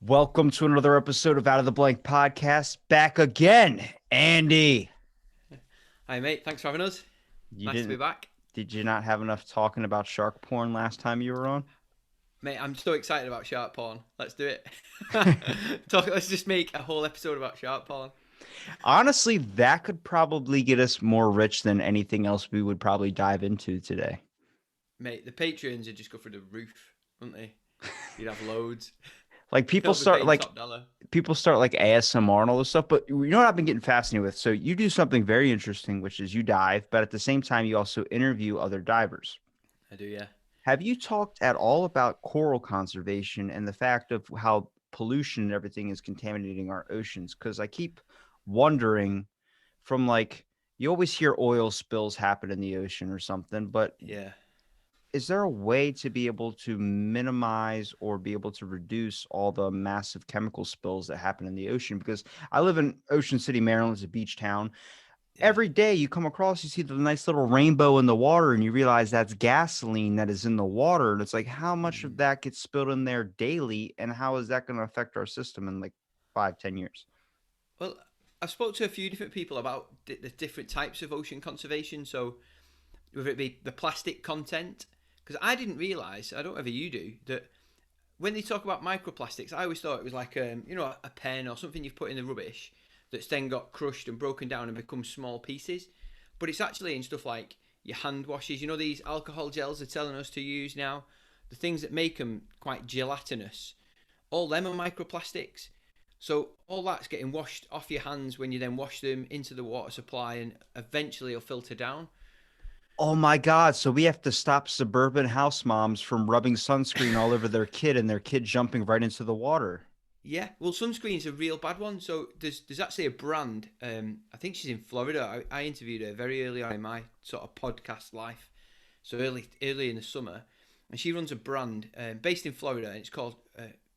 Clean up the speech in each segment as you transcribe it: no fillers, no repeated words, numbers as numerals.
Welcome to another episode of Out of the Blank Podcast. Back again, Andy. Hi, mate. Thanks for having us. You Nice to be didn't, back. did you not have enough talking about shark porn last time you were on? Mate, I'm so excited about shark porn. Let's do it. Let's just make a whole episode about shark porn. Honestly, that could probably get us more rich than anything else we would probably dive into today. Mate, the Patreons would just go through the roof, wouldn't they? You'd have loads. Like You'd people all be start paying like top dollar. people start like ASMR and all this stuff, but you know what I've been getting fascinated with? So you do something very interesting, which is you dive, but at the same time you also interview other divers. I do, yeah. Have you talked at all about coral conservation and the fact of how pollution and everything is contaminating our oceans? Because I keep wondering from like, you always hear oil spills happen in the ocean or something, but Yeah. is there a way to be able to minimize or be able to reduce all the massive chemical spills that happen in the ocean? Because I live in Ocean City, Maryland, it's a beach town. Yeah. Every day you come across, you see the nice little rainbow in the water, and you realize that's gasoline that is in the water. And it's like, how much of Mm. that gets spilled in there daily, and how is that going to affect our system in like 5, 10 years? Well, I've spoke to a few different people about the different types of ocean conservation. So, whether it be the plastic content, because I didn't realise, I don't know if you do, that when they talk about microplastics, I always thought it was like a pen or something you've put in the rubbish that's then got crushed and broken down and become small pieces. But it's actually in stuff like your hand washes. You know these alcohol gels they're telling us to use now, the things that make them quite gelatinous. All them are microplastics. So all that's getting washed off your hands when you then wash them into the water supply, and eventually it'll filter down. Oh my God. So we have to stop suburban house moms from rubbing sunscreen all over their kid and their kid jumping right into the water. Yeah, well, sunscreen's a real bad one. So there's actually a brand. I think she's in Florida. I interviewed her very early on in my sort of podcast life, so early in the summer, and she runs a brand based in Florida, and it's called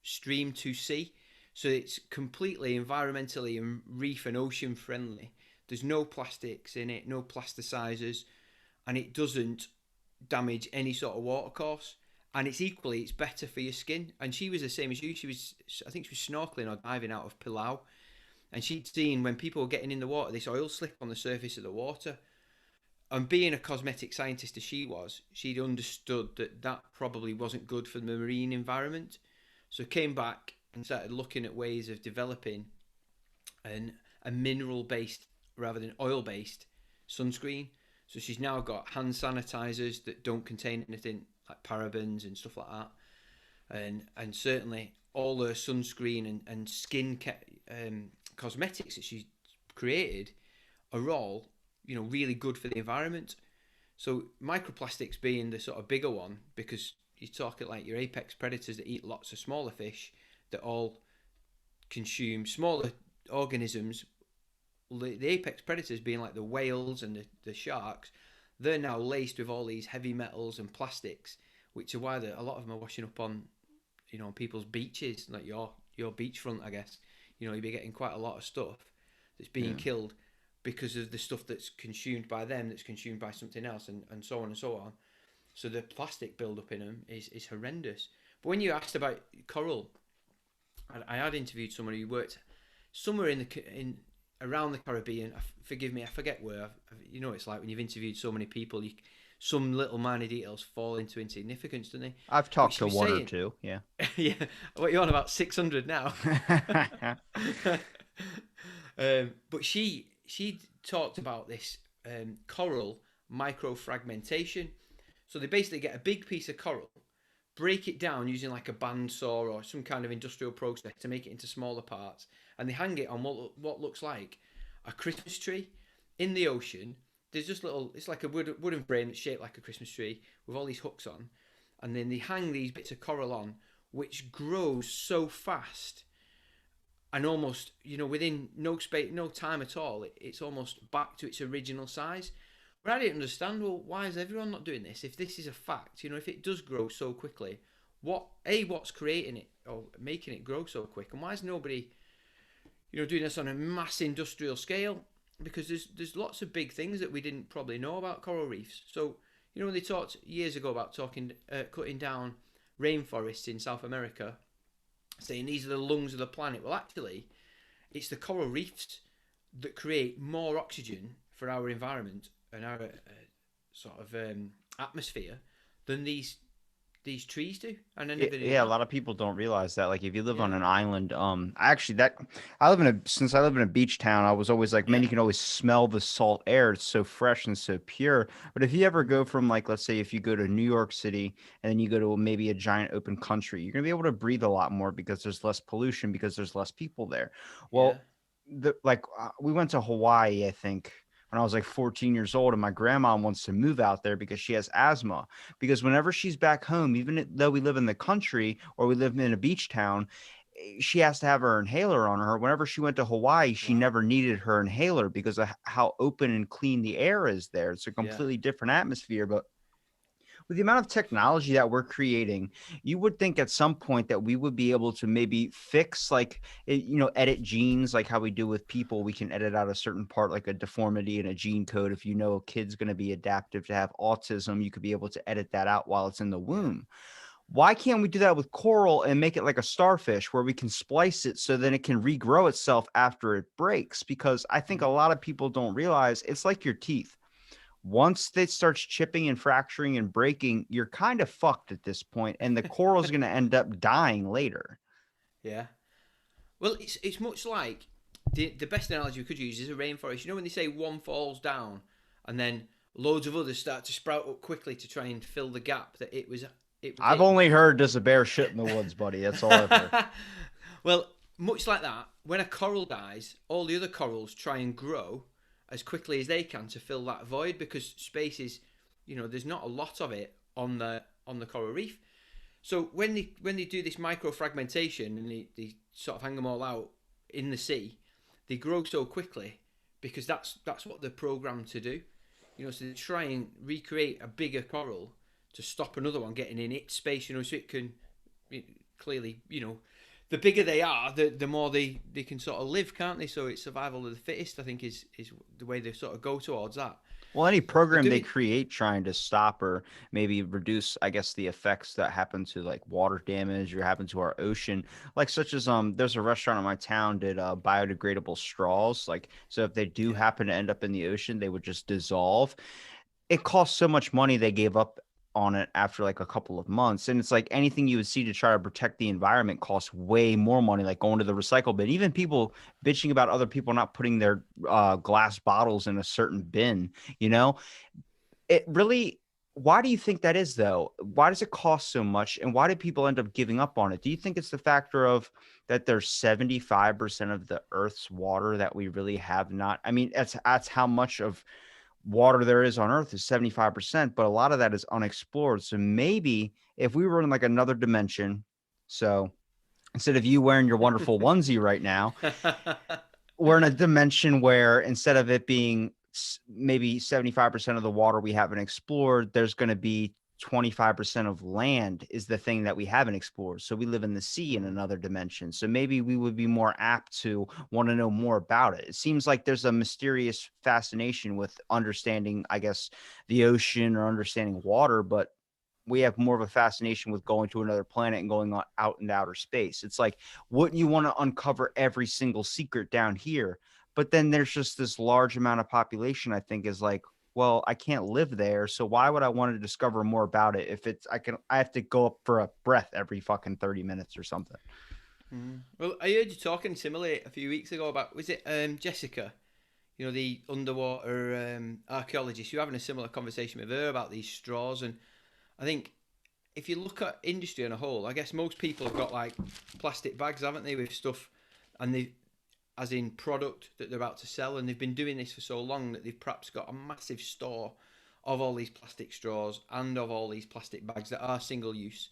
Stream to Sea. So it's completely environmentally and reef and ocean friendly. There's no plastics in it, no plasticizers, and it doesn't damage any sort of watercourse. And it's better for your skin. And she was the same as you. I think she was snorkeling or diving out of Palau, and she'd seen when people were getting in the water, this oil slick on the surface of the water. And being a cosmetic scientist as she was, she'd understood that that probably wasn't good for the marine environment. So came back and started looking at ways of developing a mineral based rather than oil based sunscreen. So she's now got hand sanitizers that don't contain anything like parabens and stuff like that, and certainly all her sunscreen and cosmetics that she's created are all really good for the environment. So microplastics being the sort of bigger one, because you talk it like your apex predators that eat lots of smaller fish that all consume smaller organisms. The apex predators being like the whales and the sharks, they're now laced with all these heavy metals and plastics, which are why a lot of them are washing up on on people's beaches, like your beachfront, I guess. You'll be getting quite a lot of stuff that's being Yeah. killed because of the stuff that's consumed by them, that's consumed by something else, and so on and so on. So the plastic buildup in them is horrendous. But when you asked about coral, I had interviewed someone who worked somewhere in around the Caribbean. Forgive me, I forget where. It's like when you've interviewed so many people, some little minor details fall into insignificance, don't they? I've But talked she to was one or saying, two. Yeah. yeah, what you on about 600 now? But she talked about this coral microfragmentation. So they basically get a big piece of coral, break it down using like a bandsaw or some kind of industrial process to make it into smaller parts, and they hang it on what looks like a Christmas tree in the ocean. There's just little, it's like a wooden frame that's shaped like a Christmas tree with all these hooks on, and then they hang these bits of coral on, which grows so fast and almost within no space, no time at all, it's almost back to its original size. But I didn't understand. Well, why is everyone not doing this? If this is a fact, if it does grow so quickly, what's creating it or making it grow so quick, and why is nobody doing this on a mass industrial scale? Because there's lots of big things that we didn't probably know about coral reefs. So when they talked years ago about cutting down rainforests in South America, saying these are the lungs of the planet. Well, actually, it's the coral reefs that create more oxygen for our environment and our sort of atmosphere than these trees do. And I never knew Yeah, a that. lot of people don't realize that. Like, if you live on Yeah, an island, actually, that since I live in a beach town, I was always like, man, yeah, you can always smell the salt air. It's so fresh and so pure. But if you ever mm, go from, like, let's say, if you go to New York City and then you go to maybe a giant open country, you're gonna be able to breathe a lot more because there's less pollution because there's less people there. yeah, Well, we went to Hawaii, I think, when I was like 14 years old, and my grandma wants to move out there because she has asthma. Because whenever she's back home, even though we live in the country or we live in a beach town, she has to have her inhaler on her. Whenever she went to Hawaii, she wow, never needed her inhaler because of how open and clean the air is there. It's a yeah, completely different atmosphere. But with the amount of technology that we're creating, you would think at some point that we would be able to maybe fix, like, edit genes, like how we do with people. We can edit out a certain part, like a deformity in a gene code. If you know a kid's going to be adaptive to have autism, you could be able to edit that out while it's in the yeah, womb. Why can't we do that with coral and make it like a starfish where we can splice it so then it can regrow itself after it breaks? Because I think a mm. lot of people don't realize it's like your teeth. Once it starts chipping and fracturing and breaking, you're kind of fucked at this point, and the coral is going to end up dying later. Yeah. Well, it's much like the best analogy we could use is a rainforest. You know when they say one falls down, and then loads of others start to sprout up quickly to try and fill the gap that it was I've in. only heard does a bear shit in the woods, buddy. That's all I've heard. Well, much like that, when a coral dies, all the other corals try and grow as quickly as they can to fill that void because space is, there's not a lot of it on the coral reef. So when they do this microfragmentation and they sort of hang them all out in the sea, they grow so quickly because that's what they're programmed to do. So they try and recreate a bigger coral to stop another one getting in its space. So it can clearly, the bigger they are, the more they can sort of live, can't they? So it's survival of the fittest. I think is the way they sort of go towards that. Well, any They're program they doing, create trying to stop or maybe reduce, I guess, the effects that happen to like water damage or happen to our ocean, like such as there's a restaurant in my town did biodegradable straws. Like, so if they do yeah, happen to end up in the ocean, they would just dissolve. It cost so much money they gave up on it after like a couple of months. And it's like anything you would see to try to protect the environment costs way more money, like going to the recycle bin. Even people bitching about other people not putting their glass bottles in a certain bin, you know? It really, why do you think that is though? Why does it cost so much? And why do people end up giving up on it? Do you think it's the factor of that there's 75% of the Earth's water that we really have not? I mean, that's how much of water there is on Earth is 75%, but a lot of that is unexplored. So maybe if we were in like another dimension, so instead of you wearing your wonderful onesie right now, we're in a dimension where instead of it being maybe 75% of the water we haven't explored, there's going to be 25% of land is the thing that we haven't explored. So we live in the sea in mm, another dimension. So maybe we would be more apt to want to know more about it. It seems like there's a mysterious fascination with understanding, I guess, the ocean or understanding water, but we have more of a fascination with going to another planet and going out into outer space. It's like, wouldn't you want to uncover every single secret down here? But then there's just this large amount of population, I think, is like, well, I can't live there. So why would I want to discover more about it if I have to go up for a breath every fucking 30 minutes or something. mm. Well, I heard you talking similarly a few weeks ago about, was it Jessica? The underwater archaeologist. You're having a similar conversation with her about these straws, and I think if you look at industry on a whole, I guess most people have got like plastic bags, haven't they, with stuff, and they, as in product that they're about to sell, and they've been doing this for so long that they've perhaps got a massive store of all these plastic straws and of all these plastic bags that are single use,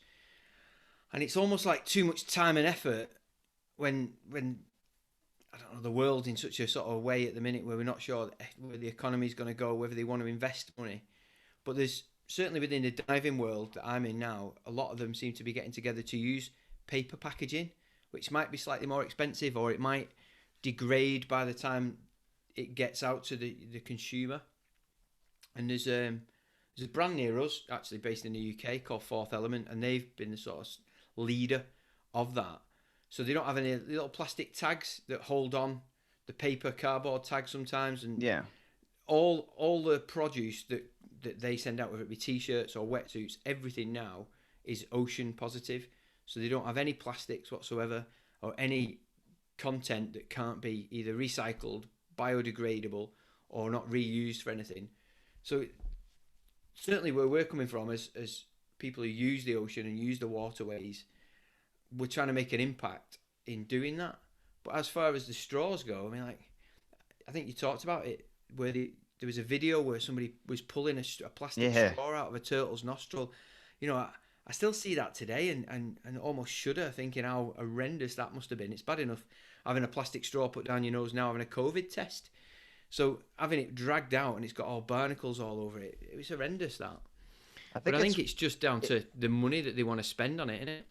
and it's almost like too much time and effort when I don't know, the world's in such a sort of way at the minute where we're not sure where the economy's going to go, whether they want to invest money. But there's certainly within the diving world that I'm in now, a lot of them seem to be getting together to use paper packaging, which might be slightly more expensive or it might degrade by the time it gets out to the consumer. And there's a brand near us, actually based in the UK, called Fourth Element, and they've been the sort of leader of that. So they don't have any little plastic tags that hold on the paper cardboard tag sometimes, and Yeah. all the produce that they send out, whether it be t-shirts or wetsuits, everything now is ocean positive. So they don't have any plastics whatsoever or any content that can't be either recycled, biodegradable, or not reused for anything. So certainly where we're coming from as people who use the ocean and use the waterways, we're trying to make an impact in doing that. But as far as the straws go, I mean, like, I think you talked about it where there was a video where somebody was pulling a plastic Yeah. straw out of a turtle's nostril. You know, I still see that today and almost shudder thinking how horrendous that must have been. It's bad enough having a plastic straw put down your nose now having a COVID test. So having it dragged out and it's got all barnacles all over it, it was horrendous that. I But think I think it's just down to the money that they want to spend on it, isn't it?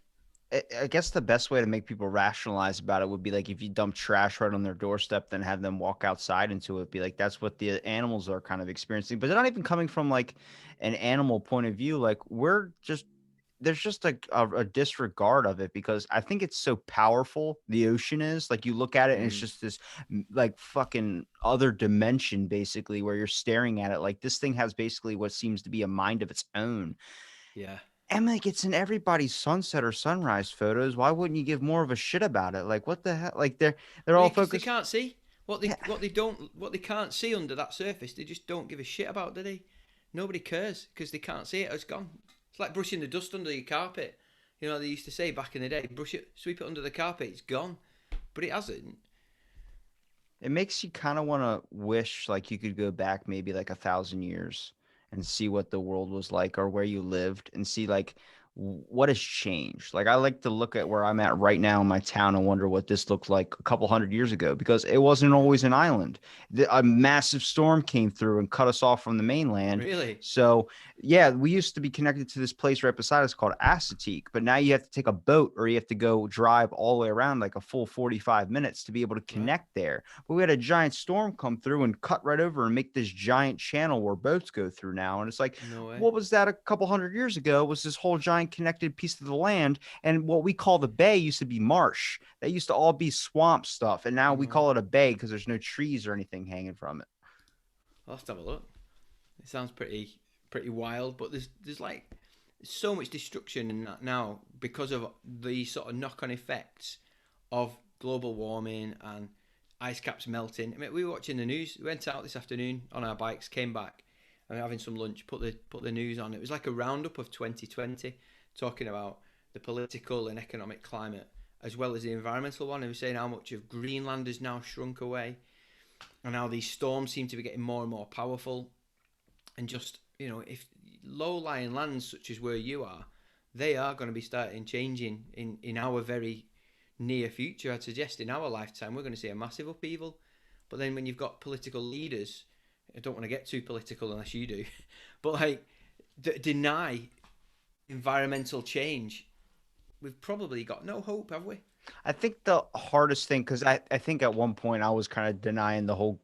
I guess the best way to make people rationalize about it would be like if you dump trash right on their doorstep, then have them walk outside into it. Be like, that's what the animals are kind of experiencing. But they're not even coming from like an animal point of view. Like we're just there's just a disregard of it because I think it's so powerful. The ocean is like you look at it and it's Mm, just this like fucking other dimension basically where you're staring at it. Like this thing has basically what seems to be a mind of its own. yeah. And like it's in everybody's sunset or sunrise photos. Why wouldn't you give more of a shit about it? Like what the hell? Like they're Well, all because they focused. can't see Yeah, what they can't see under that surface. They just don't give a shit about, do they? Nobody cares because they can't see it. It's gone. It's like brushing the dust under your carpet. You know, they used to say back in the day, brush it, sweep it under the carpet. It's gone, but it hasn't. it makes you kind of want to wish like you could go back maybe like 1,000 years and see what the world was like or where you lived and see like what has changed. Like I like to look at where I'm at right now in my town and wonder what this looked like a couple hundred years ago because it wasn't Yeah. always an island. A massive storm came through and cut us off from the mainland. Really? So yeah, we used to be connected to this place right beside us called Assateague, but now you have to take a boat or you have to go drive all the way around like a full 45 minutes to be able to Wow. connect there. But we had a giant storm come through and cut right over and make this giant channel where boats go through now. And it's like, No way. what was that a couple hundred years ago? Was this whole giant connected piece of the land? And what we call the bay used to be marsh. That used to all be swamp stuff. And now we No way. call it a bay because there's no trees or anything hanging from it. I'll have to have a look. It sounds pretty wild, but there's like so much destruction in that now because of the sort of knock-on effects of global warming and ice caps melting. I mean, we were watching the news. We went out this afternoon on our bikes, came back, and we were having some lunch. Put the news on. It was like a roundup of 2020, talking about the political and economic climate as well as the environmental one. And we were saying how much of Greenland has now shrunk away, and how these storms seem to be getting more and more powerful. And just if low-lying lands such as where you are, they are going to be starting changing in our very near future. I'd suggest in our lifetime we're going to see a massive upheaval. But then when you've got political leaders, I don't want to get too political unless you do, but like that deny environmental change, we've probably got no hope, have we? I think the hardest thing, because I think at one point I was kind of denying the whole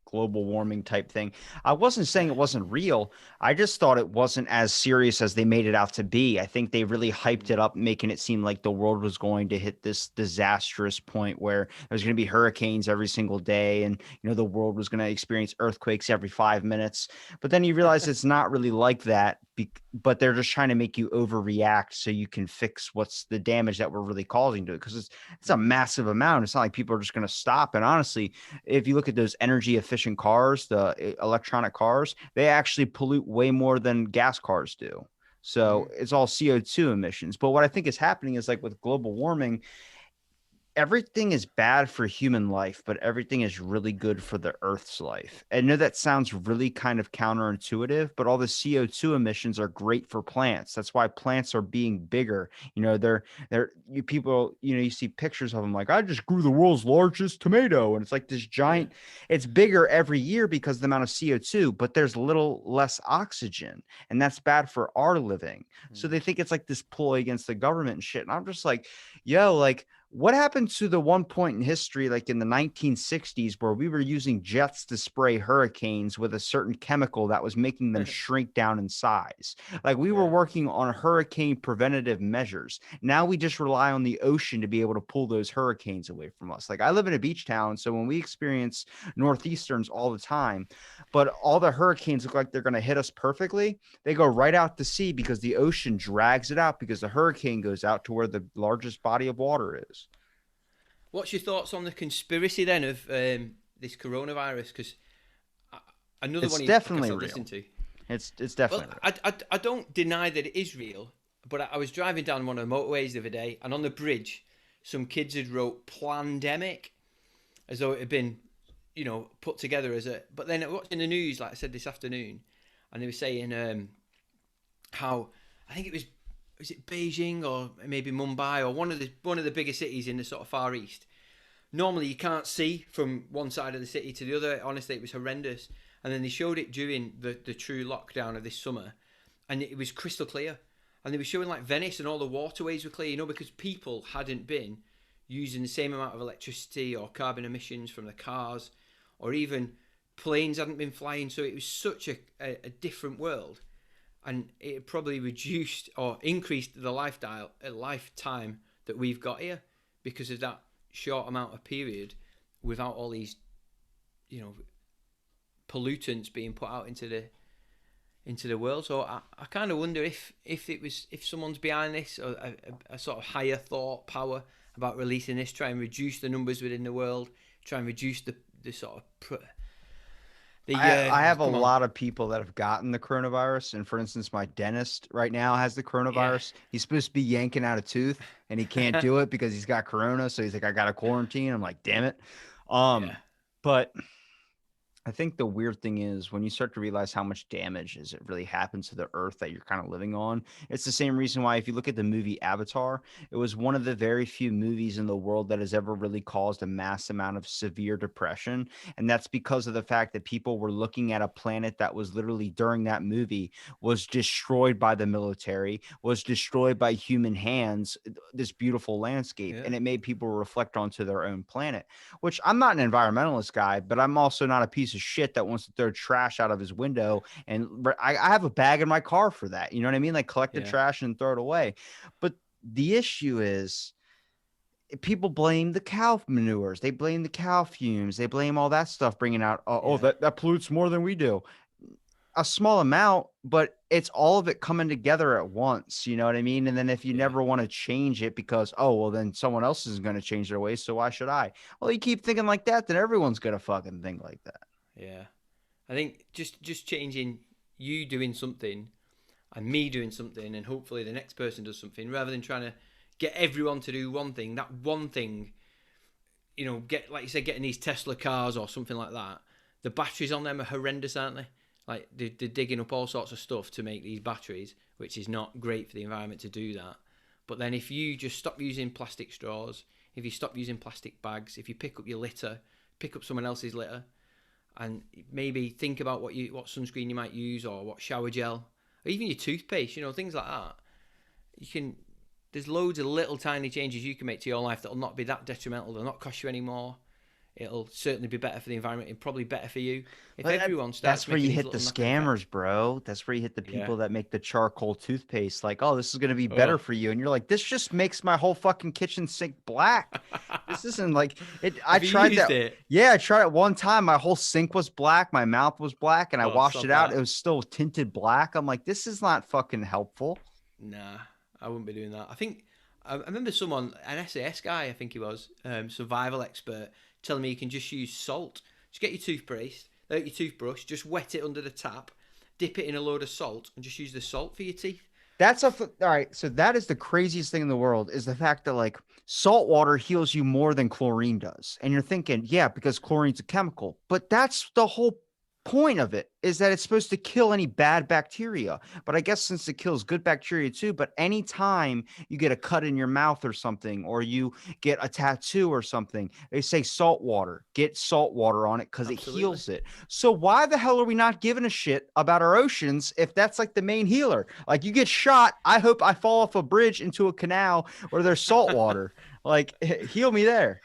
global warming type thing. I wasn't saying Yeah. it wasn't real. I just thought it wasn't as serious as they made it out to be. I think they really hyped it Mm. up, making it seem like the world was going to hit this disastrous point where there's going to be hurricanes every single day and, the world was going to experience earthquakes every 5 minutes. But then you realize it's not really like that, but they're just trying to make you overreact so you can fix what's the damage that we're really causing to it because it's a Mm. massive amount. It's not like people are just going to stop. And honestly, if you look at those energy efficient cars, the electronic cars, they actually pollute way more than gas cars do. So Mm. it's all CO2 emissions. But what I think is happening is like with global warming, everything is bad for human life, but everything is really good for the Earth's life. And I know that sounds really kind of counterintuitive, but all the CO2 emissions are great for plants. That's why plants are being bigger. They're you people, you see pictures of them like, I just grew the world's largest tomato. And it's like this Yeah. giant, it's bigger every year because of the amount of CO2, but there's little less oxygen. And that's bad for our living. So Mm. they think it's like this ploy against the government and shit. And I'm just like, yo, like, What happened to the one point in history, like in the 1960s, where we were using jets to spray hurricanes with a certain chemical that was making them shrink down in size? Like we were Yeah. working on hurricane preventative measures. Now we just rely on the ocean to be able to pull those hurricanes away from us. Like I live in a beach town, so when we experience northeasterns all the time, but all the hurricanes look like they're going to hit us perfectly, they go right out to sea because the ocean drags it out because the hurricane goes out to where the largest body of water is. What's your thoughts on the conspiracy then of this coronavirus? Because another It's one of your podcasts definitely I real. listened to. It's Well, definitely real. I don't deny that it is real, but I was driving down one of the motorways the other day, and on the bridge, some kids had wrote "plandemic" as though it had been, put together as a. But then watching the news, like I said this afternoon, and they were saying how I think it was it Beijing or maybe Mumbai or one of the bigger cities in the sort of Far East. Normally you can't see from one side of the city to the other. Honestly, it was horrendous. And then they showed it during the true lockdown of this summer, and it was crystal clear. And they were showing like Venice and all the waterways were clear, because people hadn't been using the same amount of electricity or carbon emissions from the cars, or even planes hadn't been flying. So it was such a different world, and it probably reduced or increased the lifetime that we've got here because of that short amount of period without all these, pollutants being put out into the world. So I kind of wonder if someone's behind this, or a sort of higher thought power about releasing this, try and reduce the numbers within the world, try and reduce the sort of I have a come on, lot of people that have gotten the coronavirus. And for instance, my dentist right now has the yeah. coronavirus. He's supposed to be yanking out a tooth and he can't do it because he's got corona. So he's like, I got to quarantine. I'm like, damn it. Yeah, But I think the weird thing is when you start to realize how much damage is it really happens to the earth that you're kind of living on. It's the same reason why if you look at the movie Avatar, it was one of the very few movies in the world that has ever really caused a mass amount of severe depression. And that's because of the fact that people were looking at a planet that was literally during that movie was destroyed by the military, was destroyed by human hands, this beautiful landscape. yeah, And it made people reflect onto their own planet, which I'm not an environmentalist guy, but I'm also not a piece of shit that wants to throw trash out of his window. And I have a bag in my car for that. You know what I mean? Like collect the yeah, trash and throw it away. But the issue is people blame the cow manures. They blame the cow fumes. They blame all that stuff bringing out, yeah, that pollutes more than we do. A small amount, but it's all of it coming together at once. You know what I mean? And then if you yeah, never want to change it because, oh, well, then someone else isn't going to change their ways. So why should I? Well, you keep thinking like that, then everyone's going to fucking think like that. yeah. I think just changing, you doing something and me doing something, and hopefully the next person does something, rather than trying to get everyone to do one thing. That one thing, get, like you said, getting these Tesla cars or something like that. The batteries on them are horrendous, aren't they? Like they're digging up all sorts of stuff to make these batteries, which is not great for the environment to do that. But then if you just stop using plastic straws, if you stop using plastic bags, if you pick up your litter, pick up someone else's litter, and maybe think about what sunscreen you might use, or what shower gel, or even your toothpaste, things like that. You can There's loads of little tiny changes you can make to your life that'll not be that detrimental. They'll not cost you any more. It'll certainly be better for the environment and probably better for you if Well, everyone starts that's where making you these hit the little knock-on effects. scammers, bro. That's where you hit the Yeah. people that make the charcoal toothpaste. Like, oh, this is going to be better Oh. for you. And you're like, this just makes my whole fucking kitchen sink black. This isn't like it. I Have you tried used that. it? Yeah, I tried it one time. My whole sink was black. My mouth was black, and I Oh, washed it sod out. It that. was still tinted black. I'm like, this is not fucking helpful. Nah, I wouldn't be doing that. I remember someone, an SAS guy, I think he was, survival expert, telling me you can just use salt. Just get your toothbrush, just wet it under the tap, dip it in a load of salt, and just use the salt for your teeth. All right. So that is the craziest thing in the world is the fact that like salt water heals you more than chlorine does. And you're thinking, yeah, because chlorine's a chemical, but that's the whole point of it is that it's supposed to kill any bad bacteria. But I guess since it kills good bacteria too, but anytime you get a cut in your mouth or something, or you get a tattoo or something, they say salt water, get salt water on it because it Absolutely. heals it. So why the hell are we not giving a shit about our oceans if that's like the main healer? Like you get shot, I hope I fall off a bridge into a canal where there's salt water. Like, heal me there.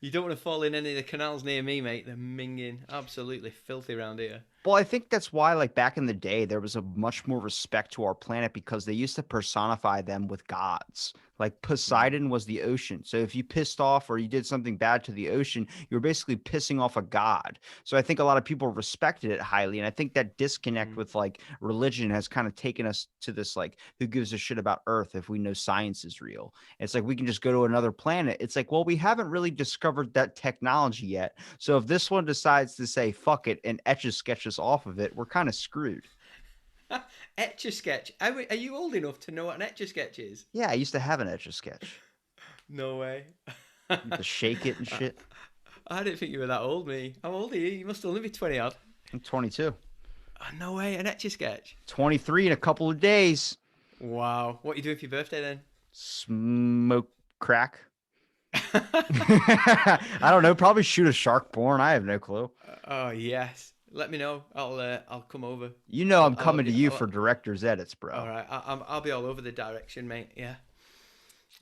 You don't want to fall in any of the canals near me, mate. They're minging. Absolutely filthy around here. Well, I think that's why, like back in the day, there was a much more respect to our planet because they used to personify them with gods. Like Mm. Poseidon was the ocean. So if you pissed off or you did something bad to the ocean, you were basically pissing off a god. So I think a lot of people respected it highly. And I think that disconnect Mm. with like religion has kind of taken us to this like, who gives a shit about Earth if we know science is real? It's like we can just go to another planet. It's like, well, we haven't really discovered that technology yet. So if this one decides to say fuck it and etches sketches off of it, we're kind of screwed. Etch a sketch. Are you old enough to know what an etch a sketch is? Yeah, I used to have an etch a sketch. No way. You have to shake it and I, shit. I didn't think you were that old, me. How old are you? You must only be 20 odd. I'm 22. Oh, no way, an etch a sketch. 23 in a couple of days. Wow. What are you doing for your birthday then? Smoke crack. I don't know. Probably shoot a shark porn. I have no clue. Oh yes. Let me know. I'll come over. You know I'm I'll have coming to you. you for director's edits, All bro. right. I'll be all over the direction, mate. Yeah.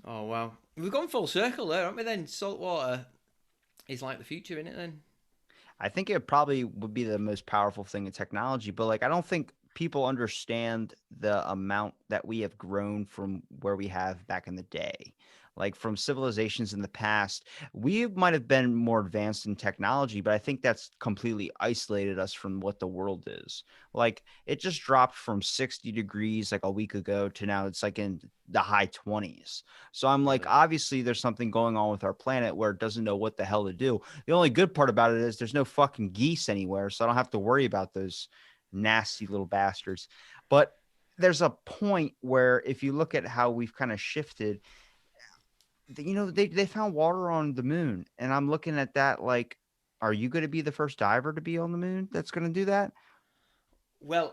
Oh wow. We've gone full circle there, haven't we? Then saltwater is like the future, isn't it? Then. I think it probably would be the most powerful thing in technology, but like I don't think people understand the amount that we have grown from where we have back in the day. Like from civilizations in the past, we might have been more advanced in technology, but I think that's completely isolated us from what the world is. Like it just dropped from 60 degrees like a week ago to now it's like in the high 20s. So I'm like, Really. obviously there's something going on with our planet where it doesn't know what the hell to do. The only good part about it is there's no fucking geese anywhere, so I don't have to worry about those nasty little bastards. But there's a point where if you look at how we've kind of shifted, they found water on the moon, and I'm looking at that like, are you going to be the first diver to be on the moon that's going to do that? Well,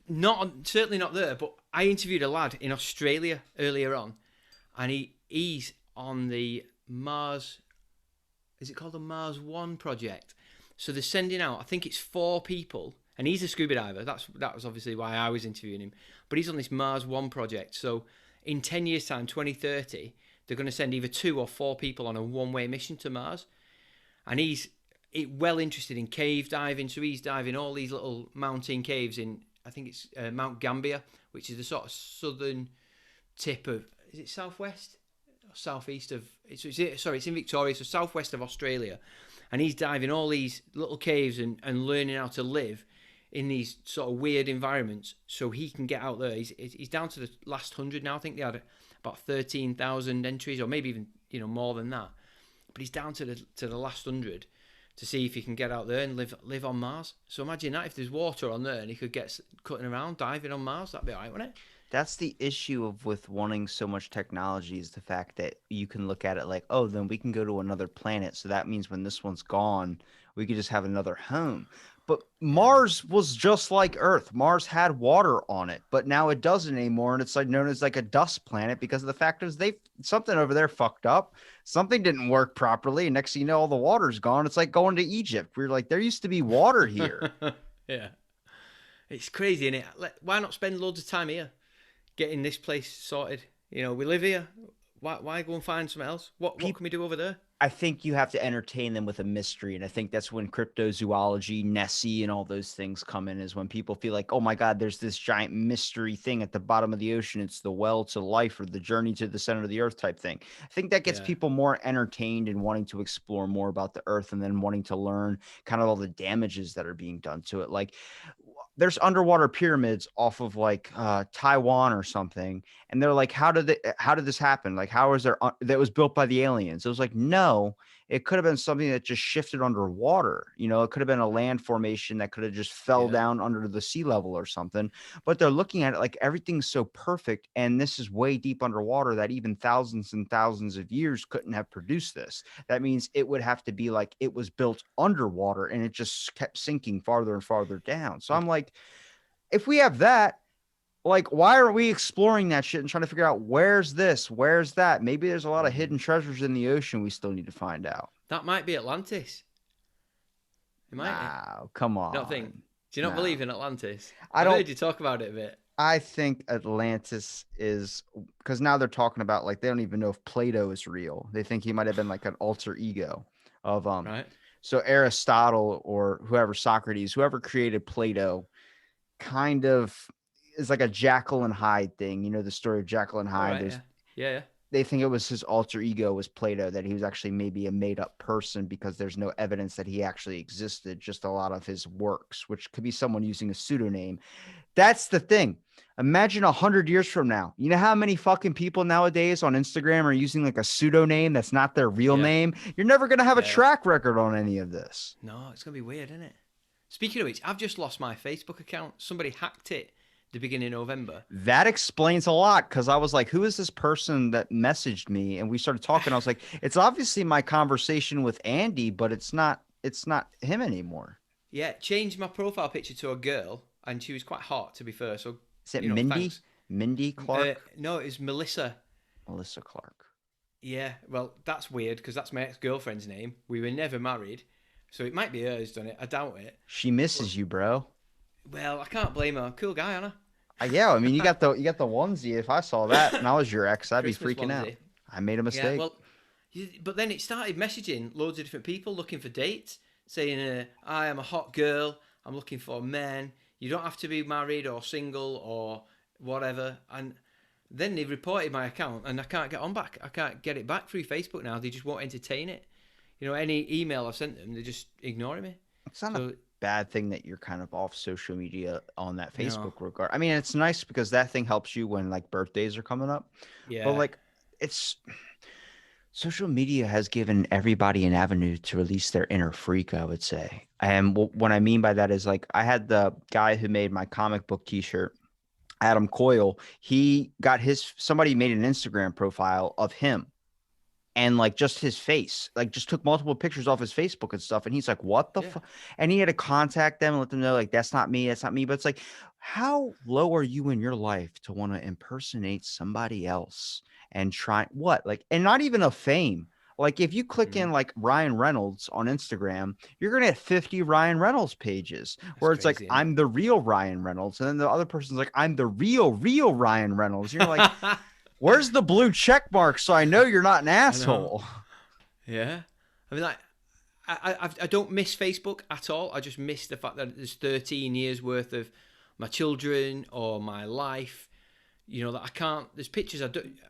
not certainly not there, but I interviewed a lad in Australia earlier on, and he's on the Mars. Is it called the Mars One project? So they're sending out. I think it's 4 people, and he's a scuba diver. That was obviously why I was interviewing him. But he's on this Mars One project. So in 10 years' time, 2030, they're going to send either 2 or 4 people on a one-way mission to Mars, and he's well interested in cave diving. So he's diving all these little mountain caves in. I think it's Mount Gambier, which is the sort of southern tip of. Is it southwest or southeast of? It's in Victoria, so southwest of Australia, and he's diving all these little caves and learning how to live in these sort of weird environments, so he can get out there. He's down to the last 100 now. I think they had about 13,000 entries, or maybe even more than that. But he's down to the last 100 to see if he can get out there and live on Mars. So imagine that if there's water on there and he could get cutting around diving on Mars, that'd be alright, wouldn't it? That's the issue of with wanting so much technology is the fact that you can look at it like, oh, then we can go to another planet. So that means when this one's gone, we could just have another home. But Yeah, Mars was just like Earth. Mars had water on it, but now it doesn't anymore, and it's like known as like a dust planet because of the fact is they something over there fucked up. Something didn't work properly, and next thing you know, all the water's gone. It's like going to Egypt. We're like, there used to be water here. yeah. It's crazy, isn't it? Why not spend loads of time here getting this place sorted? We live here. Why go and find something else? What People can we do over there? I think you have to entertain them with a mystery. And I think that's when cryptozoology, Nessie, and all those things come in, is when people feel like, oh my God, there's this giant mystery thing at the bottom of the ocean. It's the well to life or the journey to the center of the earth type thing. I think that gets Yeah, people more entertained and wanting to explore more about the earth and then wanting to learn kind of all the damages that are being done to it. Like there's underwater pyramids off of like Taiwan or something, and they're like, how did this happen? Like, how is there that was built by the aliens? It was like, no, it could have been something that just shifted underwater. It could have been a land formation that could have just fell yeah, down under the sea level or something. But they're looking at it like everything's so perfect, and this is way deep underwater that even thousands and thousands of years couldn't have produced this. That means it would have to be like it was built underwater and it just kept sinking farther and farther down. So I'm like, if we have that, like, why are we exploring that shit and trying to figure out where's this, where's that? Maybe there's a lot of hidden treasures in the ocean we still need to find out. that might be Atlantis. It might. Nah, come Don't think. on. Do you not No, believe in Atlantis? I I've don't. heard you talk about it a bit. I think Atlantis is because now they're talking about like they don't even know if Plato is real. They think he might have been like an alter ego of Right? so Aristotle or whoever Socrates, whoever created Plato, kind of is like a Jekyll and Hyde thing. You know the story of Jekyll and All Hyde. right. There's Yeah. Yeah. Yeah. they think it was his alter ego was Plato, that he was actually maybe a made up person because there's no evidence that he actually existed, just a lot of his works, which could be someone using a pseudonym. That's the thing. Imagine 100 years from now. You know how many fucking people nowadays on Instagram are using like a pseudonym that's not their real Yeah. name? You're never going to have a Yeah. track record on any of this. No, it's gonna be weird, isn't it? Speaking of which, I've just lost my Facebook account. Somebody hacked it the beginning of November. That explains a lot because I was like, who is this person that messaged me? And we started talking. I was like, it's obviously my conversation with Andy, but it's not him anymore. Yeah, changed my profile picture to a girl, and she was quite hot, to be fair. So, Is it Mindy? thanks. Mindy Clark? No, it was Melissa. Melissa Clark. Yeah, well, that's weird because that's my ex girlfriend's name. We were never married, so it might be her who's done it. I doubt it. She But misses you, bro. well, I can't blame her. Cool guy, Anna. Yeah, I mean, you got the onesie. If I saw that and I was your ex, I'd be Christmas freaking out. onesie. I made a Yeah, mistake. well, but then it started messaging loads of different people looking for dates, saying, "I am a hot girl. I'm looking for men. You don't have to be married or single or whatever." And then they reported my account, and I can't get on back. I can't get it back through Facebook now. They just won't entertain it. Any email I've sent them, they're just ignoring me. It's not a So bad thing that you're kind of off social media on that no, Facebook regard. I mean, it's nice because that thing helps you when like birthdays are coming up. But yeah, like, it's social media has given everybody an avenue to release their inner freak, I would say. And what I mean by that is like, I had the guy who made my comic book T-shirt, Adam Coyle. He got somebody made an Instagram profile of him and like just his face, like just took multiple pictures off his Facebook and stuff. And he's like, what the yeah, fuck? And he had to contact them and let them know, like, that's not me. That's not me. But it's like, how low are you in your life to want to impersonate somebody else and try what? Like, and not even a fame. Like, if you click mm, in like Ryan Reynolds on Instagram, you're going to get 50 Ryan Reynolds pages that's where it's like, crazy, isn't I'm the real Ryan Reynolds. And then the other person's like, I'm the real Ryan Reynolds. And you're like, it? where's the blue check mark so I know you're not an I know. asshole? Yeah, I mean, like, I don't miss Facebook at all. I just miss the fact that there's 13 years worth of my children or my life. That I can't. There's pictures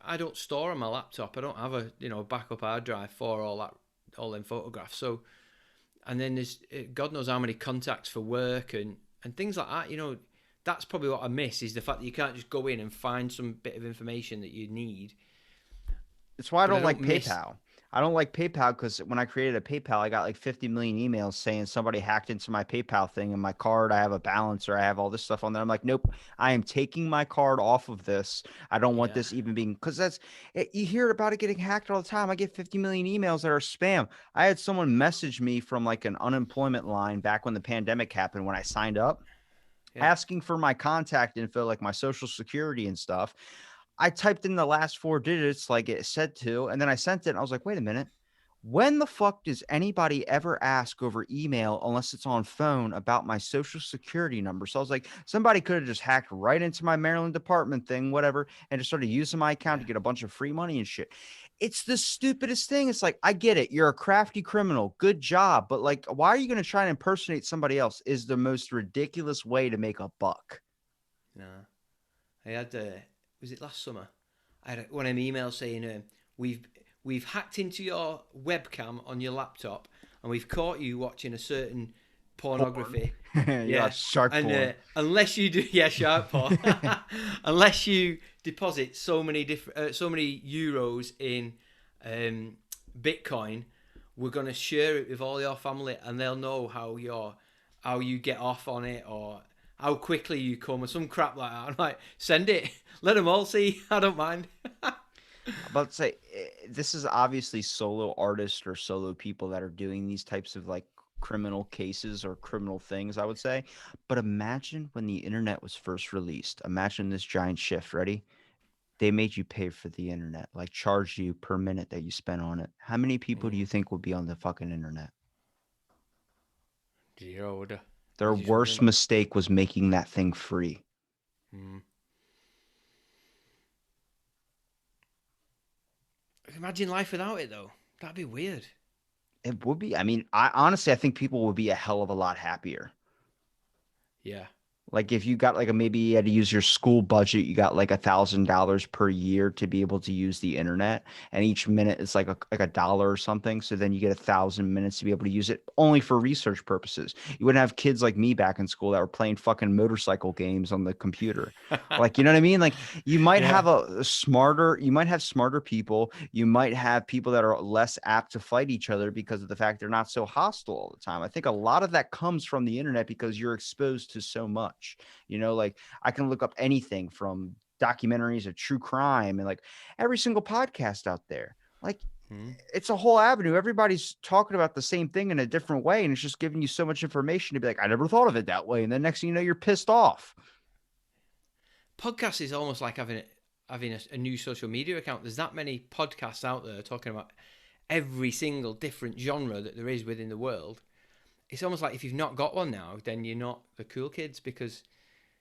I don't store on my laptop. I don't have a backup hard drive for all them photographs. So and then there's God knows how many contacts for work and things like that. That's probably what I miss is the fact that you can't just go in and find some bit of information that you need. It's why I But I don't don't like miss. PayPal. I don't like PayPal because when I created a PayPal, I got like 50 million emails saying somebody hacked into my PayPal thing and my card. I have a balance or I have all this stuff on there. I'm like, nope, I am taking my card off of this. I don't want Yeah, this even being because you hear about it getting hacked all the time. I get 50 million emails that are spam. I had someone message me from like an unemployment line back when the pandemic happened when I signed up yeah, asking for my contact info, like my social security and stuff. I typed in the last four digits like it said to, and then I sent it. And I was like, wait a minute. When the fuck does anybody ever ask over email unless it's on phone about my social security number? So I was like, somebody could have just hacked right into my Maryland department thing, whatever, and just started using my account to yeah. get a bunch of free money and shit. It's the stupidest thing. It's like, I get it. You're a crafty criminal. Good job. But like, why are you going to try and impersonate somebody else is the most ridiculous way to make a buck. No, I had. Was it last summer? I had one of them emails saying, "We've we've hacked into your webcam on your laptop, and we've caught you watching a certain Porn. pornography." Yeah, Yeah, shark and porn. unless you do, yeah, sharp porn. Unless you deposit so many euros in Bitcoin, we're gonna share it with all your family, and they'll know how you get off on it or how quickly you come or some crap like that. I'm like, send it, let them all see. I don't mind. About to say this is obviously solo artists or solo people that are doing these types of like criminal cases or criminal things, I would say. But imagine when the internet was first released. Imagine this giant shift. Ready? They made you pay for the internet, like charged you per minute that you spent on it. How many people do you Mm, think would be on the fucking internet? dear older. Their They just run worst it. mistake was making that thing free. Mm. Imagine life without it though. That'd be weird. It would be. I mean, I honestly, I think people would be a hell of a lot happier. Yeah. Like if you got like a maybe you had to use your school budget, you got like $1,000 per year to be able to use the internet, and each minute is like a dollar or something. So then you get 1,000 minutes to be able to use it only for research purposes. You wouldn't have kids like me back in school that were playing fucking motorcycle games on the computer. Like, you know what I mean? Like you might Yeah. have you might have smarter people. You might have people that are less apt to fight each other because of the fact they're not so hostile all the time. I think a lot of that comes from the internet because you're exposed to so much. Like I can look up anything from documentaries of true crime and like every single podcast out there. Like Hmm. it's a whole avenue. Everybody's talking about the same thing in a different way, and it's just giving you so much information to be like, I never thought of it that way. And then next thing you know, you're pissed off. Podcast is almost like having a new social media account. There's that many podcasts out there talking about every single different genre that there is within the world. It's almost like if you've not got one now, then you're not the cool kids because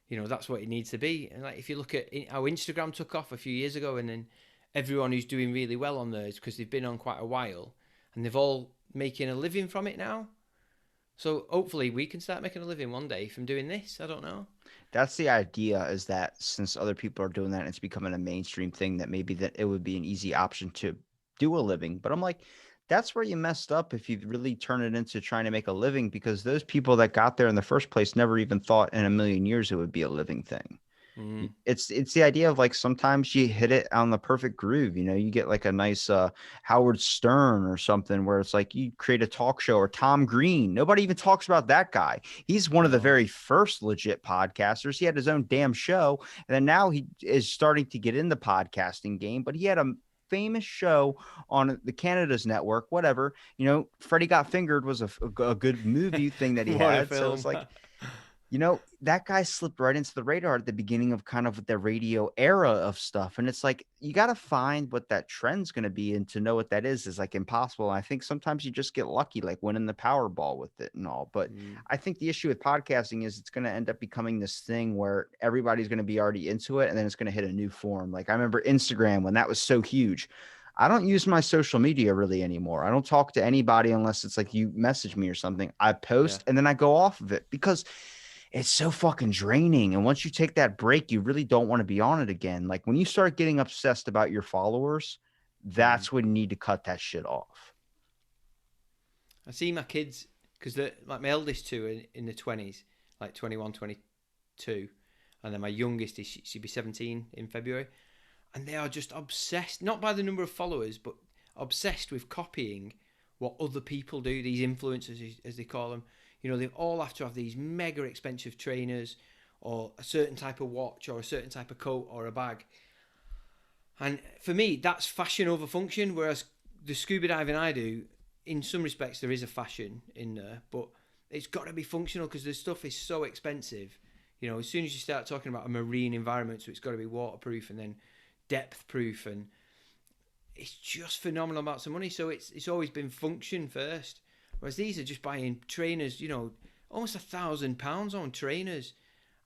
that's what it needs to be. And like if you look at how Instagram took off a few years ago, and then everyone who's doing really well on there is because they've been on quite a while, and they've all making a living from it now. So hopefully we can start making a living one day from doing this. I don't know. That's the idea, is that since other people are doing that and it's becoming a mainstream thing, that maybe that it would be an easy option to do a living. But I'm like, that's where you messed up if you really turn it into trying to make a living, because those people that got there in the first place never even thought in a million years it would be a living thing. Mm, It's the idea of like sometimes you hit it on the perfect groove. You get like a nice Howard Stern or something where it's like you create a talk show, or Tom Green. Nobody even talks about that guy. He's one of the no. very first legit podcasters. He had his own damn show, and then now he is starting to get in the podcasting game. But he had a famous show on the Canada's network, whatever. Freddie Got Fingered was a good movie thing that he What a had. So film. it's like, that guy slipped right into the radar at the beginning of kind of the radio era of stuff. And it's like, you got to find what that trend's going to be. And to know what that is like impossible. And I think sometimes you just get lucky, like winning the Powerball with it and all. But Mm, I think the issue with podcasting is it's going to end up becoming this thing where everybody's going to be already into it. And then it's going to hit a new form. Like I remember Instagram when that was so huge. I don't use my social media really anymore. I don't talk to anybody unless it's like you message me or something. I yeah. post and then I go off of it because it's so fucking draining. And once you take that break, you really don't want to be on it again. Like when you start getting obsessed about your followers, Mm. that's when you need to cut that shit off. I see my kids because like my eldest two are in the 20s, like 21, 22, and then my youngest is she'll be 17 in February, and they are just obsessed, not by the number of followers, but obsessed with copying what other people do. These influencers, as they call them, they all have to have these mega expensive trainers, or a certain type of watch, or a certain type of coat, or a bag. And for me, that's fashion over function. Whereas the scuba diving I do, in some respects, there is a fashion in there, but it's got to be functional because the stuff is so expensive. As soon as you start talking about a marine environment, so it's got to be waterproof and then depth proof, and it's just phenomenal amounts of money. So it's always been function first. Whereas these are just buying trainers, almost £1,000 on trainers,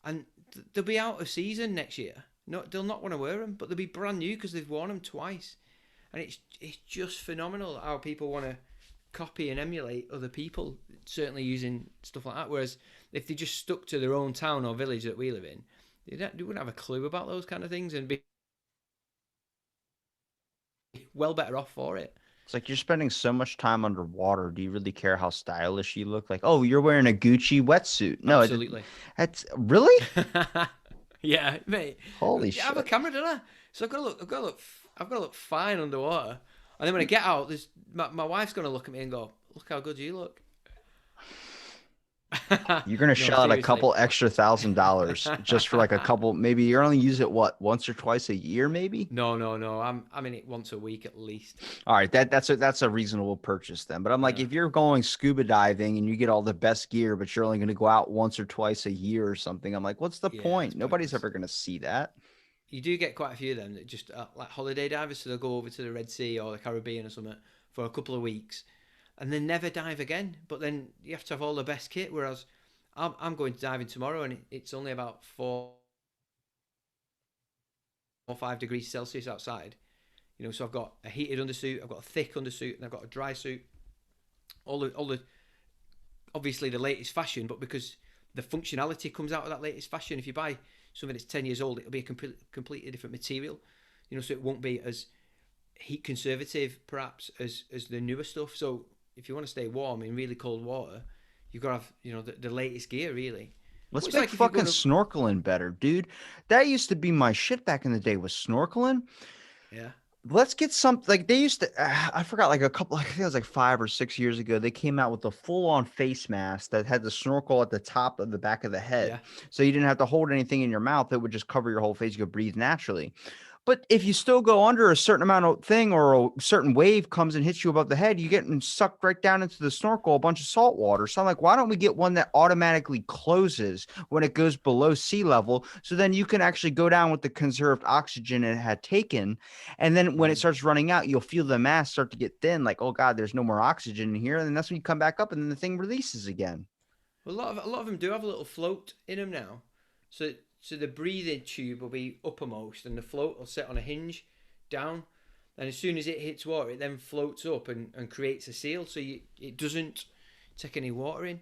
and they'll be out of season next year. No, they'll not want to wear them, but they'll be brand new because they've worn them twice. And it's just phenomenal how people want to copy and emulate other people, certainly using stuff like that. Whereas if they just stuck to their own town or village that we live in, they wouldn't have a clue about those kind of things and be well better off for it. It's like you're spending so much time underwater. Do you really care how stylish you look? Like, oh, you're wearing a Gucci wetsuit. No, Absolutely. that's really Yeah, mate. holy I have a shit. camera, don't I? So I've got to look fine underwater. And then when I get out, there's my wife's gonna look at me and go, "Look how good you look." You're gonna No, shell out a seriously. couple extra $1,000 just for like a couple. Maybe you're only use it what, once or twice a year, maybe. No, no, no. I'm in it once a week at least. All right, that's a reasonable purchase then. But I'm like, Yeah, if you're going scuba diving and you get all the best gear, but you're only going to go out once or twice a year or something, I'm like, what's the yeah, it's point? Nobody's pointless. ever going to see that. You do get quite a few of them that just like holiday divers, so they'll go over to the Red Sea or the Caribbean or something for a couple of weeks, and then never dive again. But then you have to have all the best kit. Whereas I'm going to diving tomorrow, and it's only about 4 or 5 degrees Celsius outside. So I've got a heated undersuit, I've got a thick undersuit, and I've got a dry suit. All the obviously the latest fashion, but because the functionality comes out of that latest fashion. If you buy something that's 10 years old, it'll be a completely different material. So it won't be as heat conservative perhaps as the newer stuff. So if you want to stay warm in really cold water, you've got to have the latest gear really. But Let's it's make like if you're fucking going to snorkeling better, dude. That used to be my shit back in the day, was snorkeling. yeah Let's get some, like, they used to, I forgot, like a couple, I think it was like 5 or 6 years ago, they came out with a full-on face mask that had the snorkel at the top of the back of the head. yeah So you didn't have to hold anything in your mouth. It would just cover your whole face. You could breathe naturally. But if you still go under a certain amount of thing, or a certain wave comes and hits you above the head, you get sucked right down into the snorkel, a bunch of salt water. So I'm like, why don't we get one that automatically closes when it goes below sea level? So then you can actually go down with the conserved oxygen it had taken. And then when it mm. starts running out, you'll feel the mass start to get thin, like, oh God, there's no more oxygen in here. And then that's when you come back up and then the thing releases again. Well, a lot of them do have a little float in them now. So the breathing tube will be uppermost, and the float will sit on a hinge down. And as soon as it hits water, it then floats up and creates a seal, so it doesn't take any water in.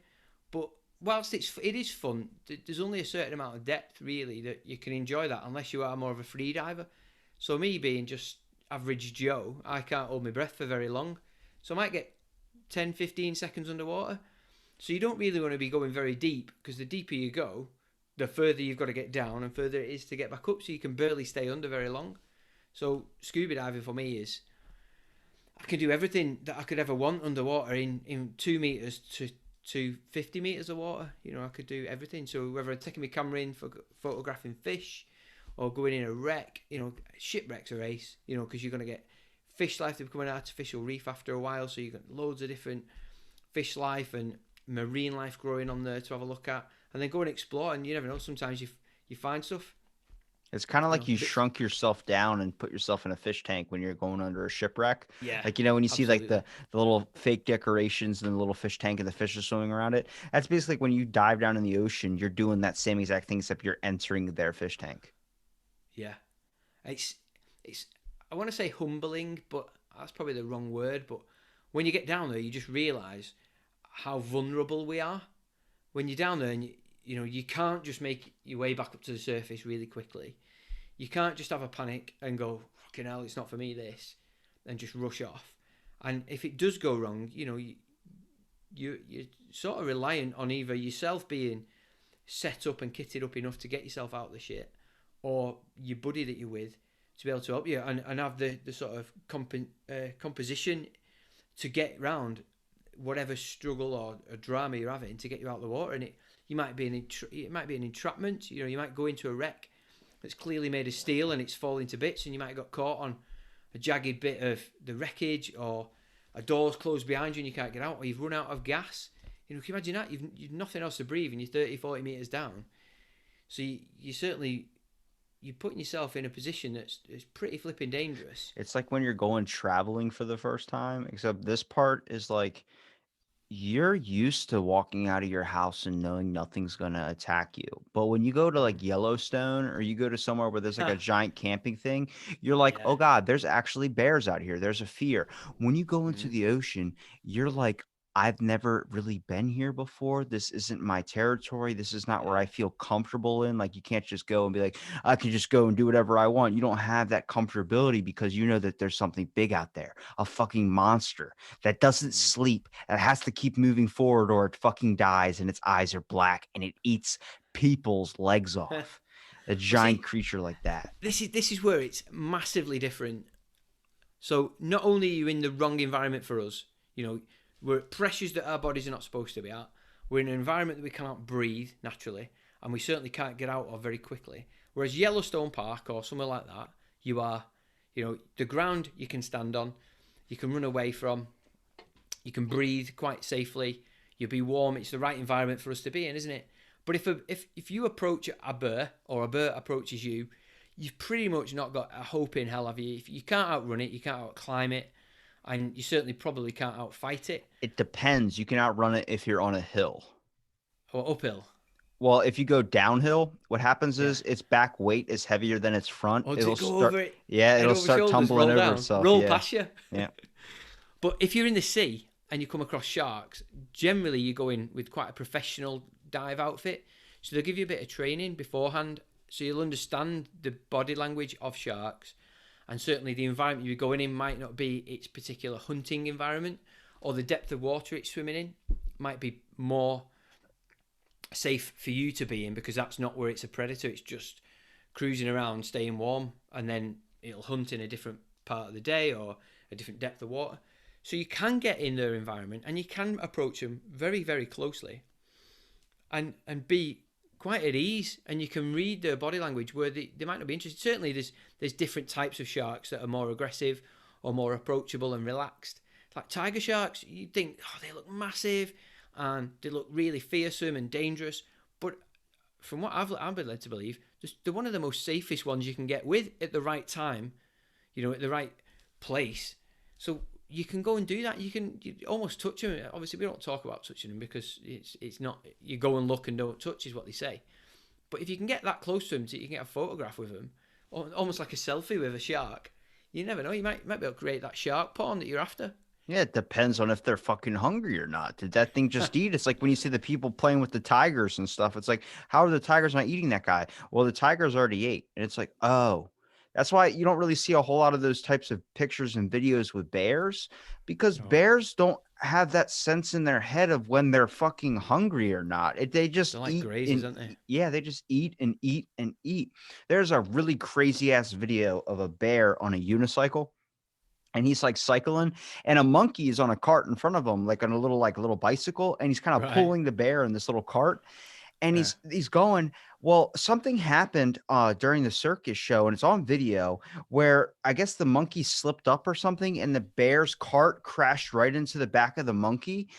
But whilst it is fun, there's only a certain amount of depth really that you can enjoy that unless you are more of a free diver. So me being just average Joe, I can't hold my breath for very long. So I might get 10, 15 seconds underwater. So you don't really want to be going very deep, because the deeper you go, the further you've got to get down and further it is to get back up. So you can barely stay under very long. So scuba diving for me is, I can do everything that I could ever want underwater in 2 meters to 50 meters of water. I could do everything. So whether I'm taking my camera in for photographing fish, or going in a wreck, shipwrecks are ace, because you're going to get fish life to become an artificial reef after a while. So you've got loads of different fish life and marine life growing on there to have a look at, and then go and explore. And you never know, sometimes you find stuff. It's kind of like you Bits. shrunk yourself down and put yourself in a fish tank when you're going under a shipwreck. Yeah, Like, when you see like the, absolutely. the little fake decorations and the little fish tank and the fish are swimming around it. That's basically like when you dive down in the ocean, you're doing that same exact thing, except you're entering their fish tank. Yeah, it's I want to say humbling, but that's probably the wrong word. But when you get down there, you just realise how vulnerable we are. When you're down there, and you can't just make your way back up to the surface really quickly. You can't just have a panic and go, fucking hell, it's not for me this, and just rush off. And if it does go wrong, you're sort of reliant on either yourself being set up and kitted up enough to get yourself out of the shit, or your buddy that you're with to be able to help you and have the sort of composition to get round whatever struggle or drama you're having to get you out of the water. And it might be an entrapment. You might go into a wreck that's clearly made of steel and it's falling to bits, and you might have got caught on a jagged bit of the wreckage, or a door's closed behind you and you can't get out, or you've run out of gas. Can you imagine that? You've nothing else to breathe and you're 30, 40 metres down. So you're putting yourself in a position that's pretty flipping dangerous. It's like when you're going traveling for the first time, except this part is like you're used to walking out of your house and knowing nothing's going to attack you. But when you go to Mm. like Yellowstone, or you go to somewhere where there's like a giant camping thing, you're like, Yeah. oh God, there's actually bears out here. There's a fear. When you go into Mm. the ocean, you're like, I've never really been here before. This isn't my territory. This is not where I Yeah. feel comfortable in. Like, you can't just go and be like, I can just go and do whatever I want. You don't have that comfortability because you know that there's something big out there, a fucking monster that doesn't Mm. sleep, that has to keep moving forward or it fucking dies, and its eyes are black and it eats people's legs off. A Well, giant see, creature like that. this is where it's massively different. So not only are you in the wrong environment for us, we're at pressures that our bodies are not supposed to be at. We're in an environment that we cannot breathe naturally, and we certainly can't get out of very quickly. Whereas Yellowstone Park or somewhere like that, you are, the ground you can stand on, you can run away from, you can breathe quite safely, you'll be warm. It's the right environment for us to be in, isn't it? But if you approach a bear, or a bear approaches you, you've pretty much not got a hope in hell, have you? If you can't outrun it, you can't outclimb it, and you certainly probably can't outfight it. It depends. You can outrun it if you're on a hill. Or uphill. Well, if you go downhill, what happens Yeah. is its back weight is heavier than its front. Or does It'll it go start, over it, yeah, head it'll over start shoulders, tumbling roll over down, itself. roll Yeah. past you? Yeah. But if you're in the sea and you come across sharks, generally you go in with quite a professional dive outfit. So they'll give you a bit of training beforehand, so you'll understand the body language of sharks. And certainly the environment you're going in might not be its particular hunting environment, or the depth of water it's swimming in might be more safe for you to be in, because that's not where it's a predator. It's just cruising around, staying warm, and then it'll hunt in a different part of the day or a different depth of water. So you can get in their environment and you can approach them very, very closely, and be quite at ease, and you can read their body language where they might not be interested. Certainly there's different types of sharks that are more aggressive or more approachable and relaxed. Like tiger sharks, you think, oh, they look massive and they look really fearsome and dangerous, but from what I've been led to believe, they're one of the most safest ones you can get with at the right time, at the right place. So you can go and do that. You almost touch them. Obviously, we don't talk about touching them because it's not. You go and look and don't touch is what they say. But if you can get that close to them, so you can get a photograph with them, almost like a selfie with a shark, you never know. You might be able to create that shark porn that you're after. Yeah, it depends on if they're fucking hungry or not. Did that thing just eat? It's like when you see the people playing with the tigers and stuff. It's like, how are the tigers not eating that guy? Well, the tigers already ate. And it's like, oh, that's why you don't really see a whole lot of those types of pictures and videos with bears, because No, bears don't have that sense in their head of when they're fucking hungry or not. They just they're like eat grazers, and aren't they? yeah, they just eat and eat and eat. There's a really crazy ass video of a bear on a unicycle, and he's like cycling, and a monkey is on a cart in front of him, like on a little bicycle, and he's kind of Right. pulling the bear in this little cart, and Yeah. he's going. Well, something happened during the circus show, and it's on video, where I guess the monkey slipped up or something, and the bear's cart crashed right into the back of the monkey,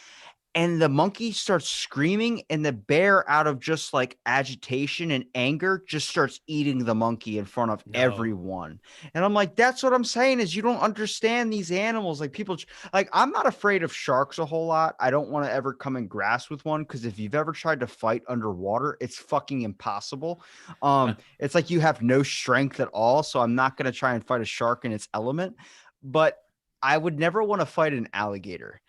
and the monkey starts screaming, and the bear, out of just like agitation and anger, just starts eating the monkey in front of No. everyone. And I'm like, that's what I'm saying, is you don't understand these animals. Like people, like, I'm not afraid of sharks a whole lot. I don't want to ever come in grass with one, because if you've ever tried to fight underwater, it's fucking impossible. It's like you have no strength at all, so I'm not going to try and fight a shark in its element. But I would never want to fight an alligator.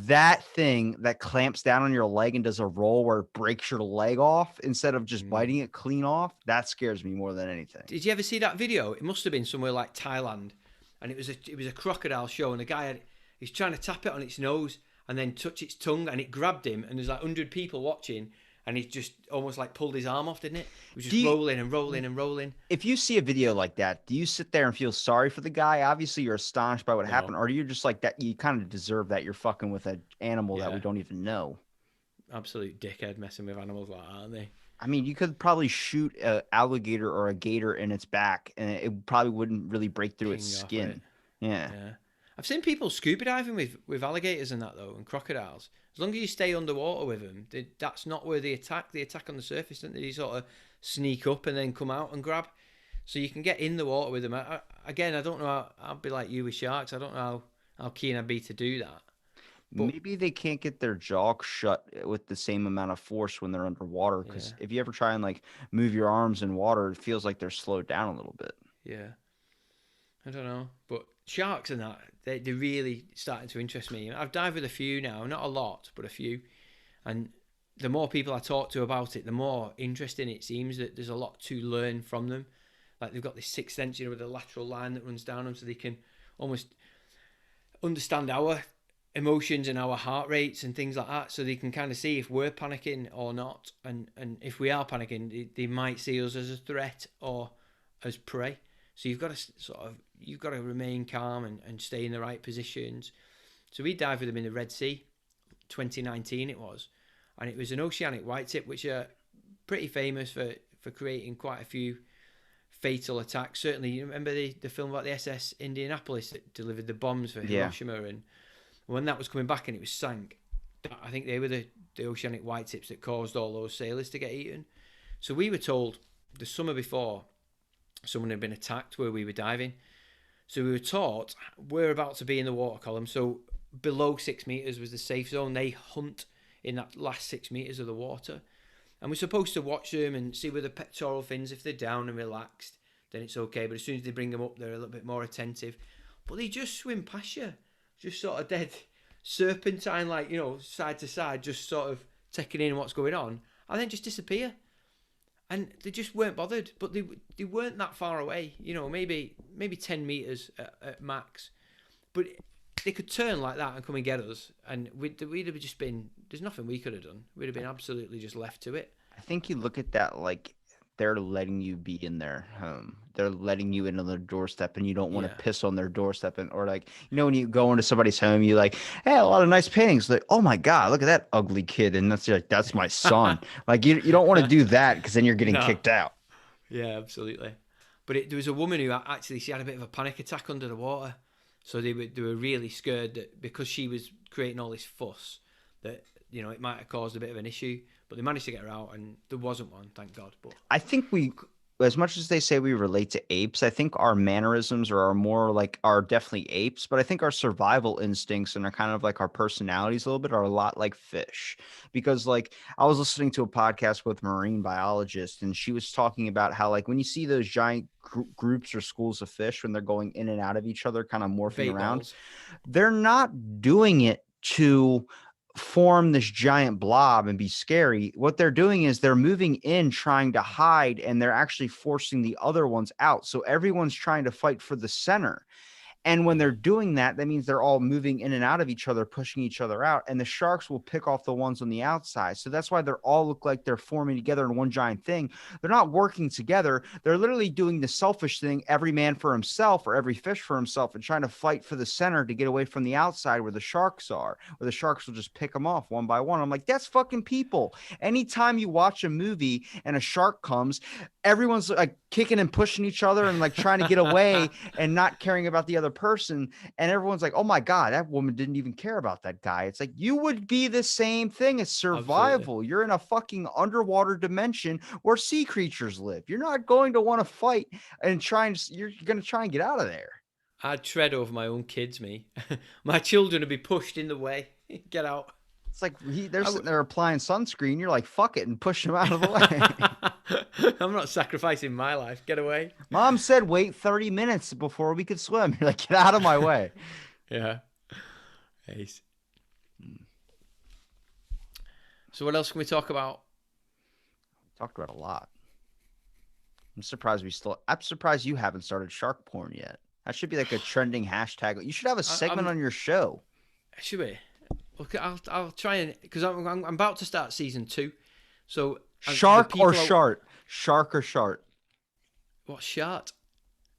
That thing that clamps down on your leg and does a roll where it breaks your leg off instead of just Mm. biting it clean off, that scares me more than anything. Did you ever see that video? It must have been somewhere like Thailand, and it was a crocodile show, and the guy he's trying to tap it on its nose and then touch its tongue, and it grabbed him, and there's like 100 people watching, and he just almost like pulled his arm off, didn't it? It was Do just you, rolling and rolling and rolling. if you see a video like that, do you sit there and feel sorry for the guy? Obviously, you're astonished by what No, happened, or are you just like that? You kind of deserve that. You're fucking with an animal that we yeah, don't even know. absolute dickhead messing with animals like that, aren't they? I mean, you could probably shoot an alligator or a gator in its back, and it probably wouldn't really break through its Ping off it. skin. Yeah. Yeah, I've seen people scuba diving with alligators and that though, and crocodiles. As long as you stay underwater with them, that's not where they attack. They attack on the surface, don't they? They sort of sneak up and then come out and grab. So you can get in the water with them. Again, I don't know how I'll be like you with sharks. I don't know how keen I'd be to do that. But Maybe they can't get their jaw shut with the same amount of force when they're underwater. yeah, Because if you ever try and like move your arms in water, it feels like they're slowed down a little bit. yeah, I don't know. But sharks and that, they're really starting to interest me. I've dived with a few now, not a lot, but a few. And the more people I talk to about it, the more interesting it seems that there's a lot to learn from them. Like they've got this sixth sense, with a lateral line that runs down them, so they can almost understand our emotions and our heart rates and things like that, so they can kind of see if we're panicking or not, and if we are panicking, they might see us as a threat or as prey. So you've got to remain calm and stay in the right positions. So we dived with them in the Red Sea, 2019 it was, and it was an oceanic whitetip, which are pretty famous for creating quite a few fatal attacks. Certainly, you remember the film about the SS Indianapolis that delivered the bombs for Yeah. Hiroshima, and when that was coming back and it was sank, I think they were the oceanic whitetips that caused all those sailors to get eaten. So we were told the summer before someone had been attacked where we were diving. So we were taught we're about to be in the water column. So below 6 meters was the safe zone. They hunt in that last 6 meters of the water. And we're supposed to watch them and see where the pectoral fins, if they're down and relaxed, then it's okay. But as soon as they bring them up, they're a little bit more attentive. But they just swim past you, just sort of dead serpentine, like, side to side, just sort of taking in what's going on, and then just disappear. And they just weren't bothered, but they weren't that far away, maybe 10 meters at max. But they could turn like that and come and get us, and we'd have just been, there's nothing we could have done. We'd have been absolutely just left to it. I think you look at that like they're letting you be in their home. They're letting you into their doorstep, and you don't want to piss on their doorstep. Or like, when you go into somebody's home, you like, hey, a lot of nice paintings. Like, oh my God, look at that ugly kid. And that's my son. Like, you don't want to do that because then you're getting kicked out. Yeah, absolutely. But there was a woman who actually, she had a bit of a panic attack under the water. So they were really scared that because she was creating all this fuss, that it might have caused a bit of an issue. But they managed to get her out, and there wasn't one, thank God. But I think as much as they say we relate to apes, I think our mannerisms are definitely apes, but I think our survival instincts and are kind of like our personalities a little bit are a lot like fish. Because like I was listening to a podcast with a marine biologist, and she was talking about how like when you see those giant groups or schools of fish when they're going in and out of each other, kind of morphing around, they're not doing it to form this giant blob and be scary. What they're doing is they're moving in trying to hide, and they're actually forcing the other ones out. So everyone's trying to fight for the center. And when they're doing that, that means they're all moving in and out of each other, pushing each other out. And the sharks will pick off the ones on the outside. So that's why they're all look like they're forming together in one giant thing. They're not working together. They're literally doing the selfish thing, every man for himself or every fish for himself, and trying to fight for the center to get away from the outside where the sharks are, where the sharks will just pick them off one by one. I'm like, that's fucking people. Anytime you watch a movie and a shark comes, everyone's like kicking and pushing each other and like trying to get away and not caring about the other person. And everyone's like, oh my God, that woman didn't even care about that guy. It's like, you would be the same thing as survival. Absolutely. You're in a fucking underwater dimension where sea creatures live. You're not going to want to fight and you're going to try and get out of there. I'd tread over my own kids, me. My children would be pushed in the way. Get out. It's like they're sitting there applying sunscreen. You're like, fuck it, and push them out of the way. I'm not sacrificing my life. Get away. Mom said wait 30 minutes before we could swim. You're like, get out of my way. Yeah. Ace. So what else can we talk about? We talked about a lot. I'm surprised you haven't started shark porn yet. That should be like a trending hashtag. You should have a segment on your show. Should we? Okay, I'll try and, because I'm about to start season 2. So shark or shart? Shark or shart? What, shart?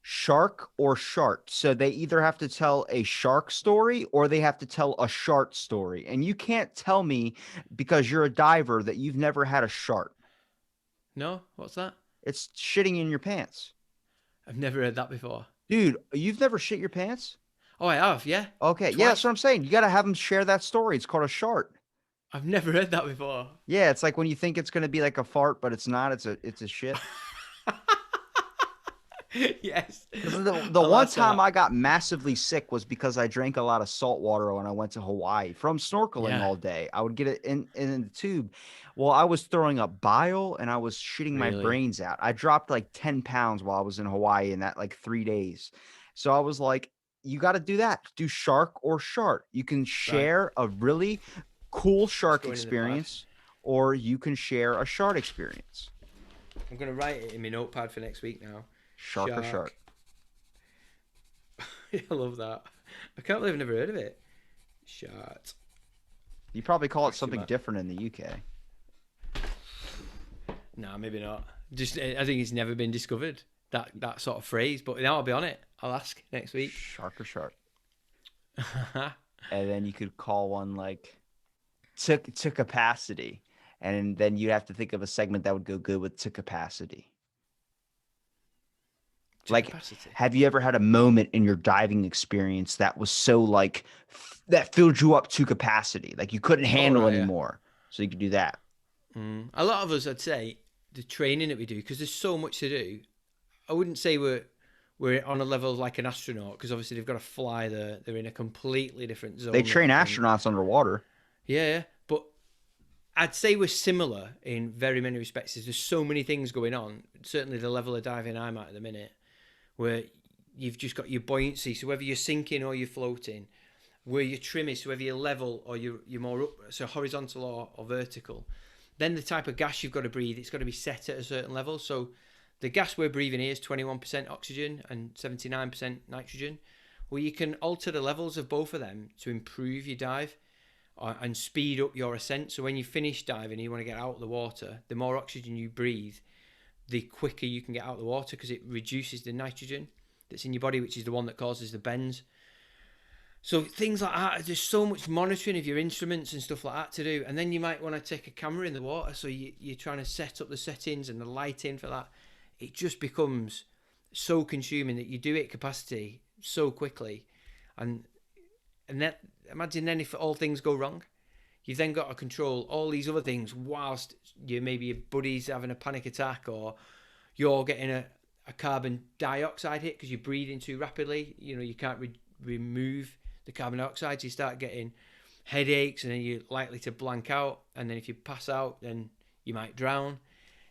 Shark or shart. So they either have to tell a shark story or they have to tell a shart story. And you can't tell me, because you're a diver, that you've never had a shart. No? What's that? It's shitting in your pants. I've never heard that before. Dude, you've never shit your pants? Oh, I have, yeah. Okay, twice. Yeah, that's what I'm saying. You got to have them share that story. It's called a shart. I've never heard that before. Yeah, it's like when you think it's going to be like a fart, but it's not. It's a shit. Yes. The one time I got massively sick was because I drank a lot of salt water when I went to Hawaii from snorkeling all day. I would get it in the tube. Well, I was throwing up bile and I was shitting my brains out. I dropped like 10 pounds while I was in Hawaii in that like 3 days. So I was like, you got to do that. Do shark or shart. You can share a really cool shark experience, or you can share a shart experience. I'm going to write it in my notepad for next week now. Shark or shart. I love that. I can't believe I've never heard of it. Shart. You probably call it something different in the UK. Nah, maybe not. Just, I think it's never been discovered, that sort of phrase. But now I'll be on it. I'll ask next week. Shark or shart. And then you could call one like to capacity. And then you'd have to think of a segment that would go good with to capacity. Like, have you ever had a moment in your diving experience that was so like that filled you up to capacity, like you couldn't handle anymore? So you could do that. A lot of us, I'd say, the training that we do, because there's so much to do. I wouldn't say we're on a level like an astronaut, because obviously they've got to fly there. They're in a completely different zone. They train astronauts underwater. Yeah, but I'd say we're similar in very many respects. There's so many things going on. Certainly, the level of diving I'm at the minute, where you've just got your buoyancy. So whether you're sinking or you're floating, where your trim is, so whether you're level or you're more up, so horizontal or vertical. Then the type of gas you've got to breathe, it's got to be set at a certain level. So the gas we're breathing here is 21% oxygen and 79% nitrogen. Well, you can alter the levels of both of them to improve your dive and speed up your ascent. So when you finish diving and you want to get out of the water, the more oxygen you breathe, the quicker you can get out of the water, because it reduces the nitrogen that's in your body, which is the one that causes the bends. So things like that, there's so much monitoring of your instruments and stuff like that to do. And then you might want to take a camera in the water, so you're trying to set up the settings and the lighting for that. It just becomes so consuming that you do it at capacity so quickly. And then imagine then if all things go wrong, you've then got to control all these other things whilst maybe your buddy's having a panic attack, or you're getting a carbon dioxide hit because you're breathing too rapidly. You can't remove the carbon dioxide, so you start getting headaches, and then you're likely to blank out, and then if you pass out, then you might drown.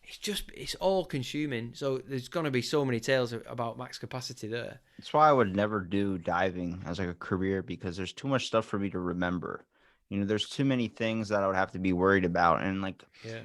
It's all consuming. So there's going to be so many tales about max capacity there. That's why I would never do diving as like a career, because there's too much stuff for me to remember. There's too many things that I would have to be worried about. And like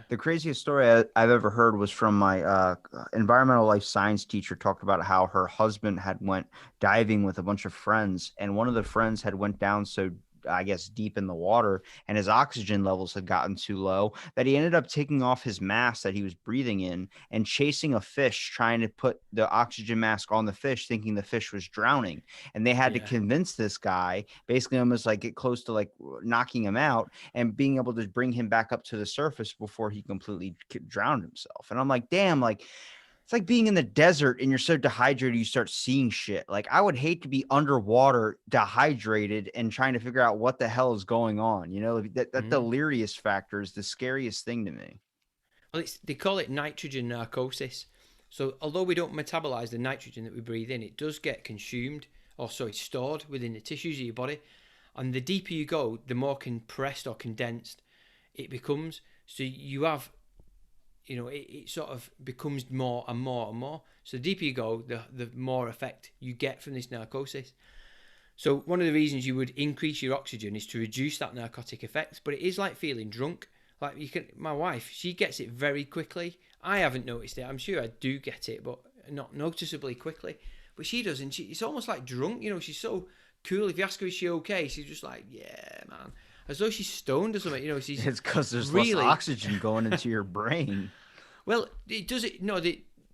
the craziest story I've ever heard was from my environmental life science teacher. Talked about how her husband had went diving with a bunch of friends, and one of the friends had went down so I guess deep in the water, and his oxygen levels had gotten too low that he ended up taking off his mask that he was breathing in and chasing a fish, trying to put the oxygen mask on the fish, thinking the fish was drowning. And they had to convince this guy, basically almost like get close to like knocking him out and being able to bring him back up to the surface before he completely drowned himself. And I'm like, damn, like, it's like being in the desert and you're so dehydrated, you start seeing shit. Like, I would hate to be underwater, dehydrated, and trying to figure out what the hell is going on. That delirious factor is the scariest thing to me. Well, they call it nitrogen narcosis. So although we don't metabolize the nitrogen that we breathe in, it does get consumed, or sorry, stored within the tissues of your body. And the deeper you go, the more compressed or condensed it becomes. So you have, it sort of becomes more and more and more. So the deeper you go, the more effect you get from this narcosis. So one of the reasons you would increase your oxygen is to reduce that narcotic effect. But it is like feeling drunk. Like my wife, she gets it very quickly. I haven't noticed it. I'm sure I do get it, but not noticeably quickly. But she does, and it's almost like drunk. She's so cool. If you ask her, is she okay? She's just like, yeah, man. As though she's stoned or something. She's It's because there's less oxygen going into your brain. Well, it doesn't. No,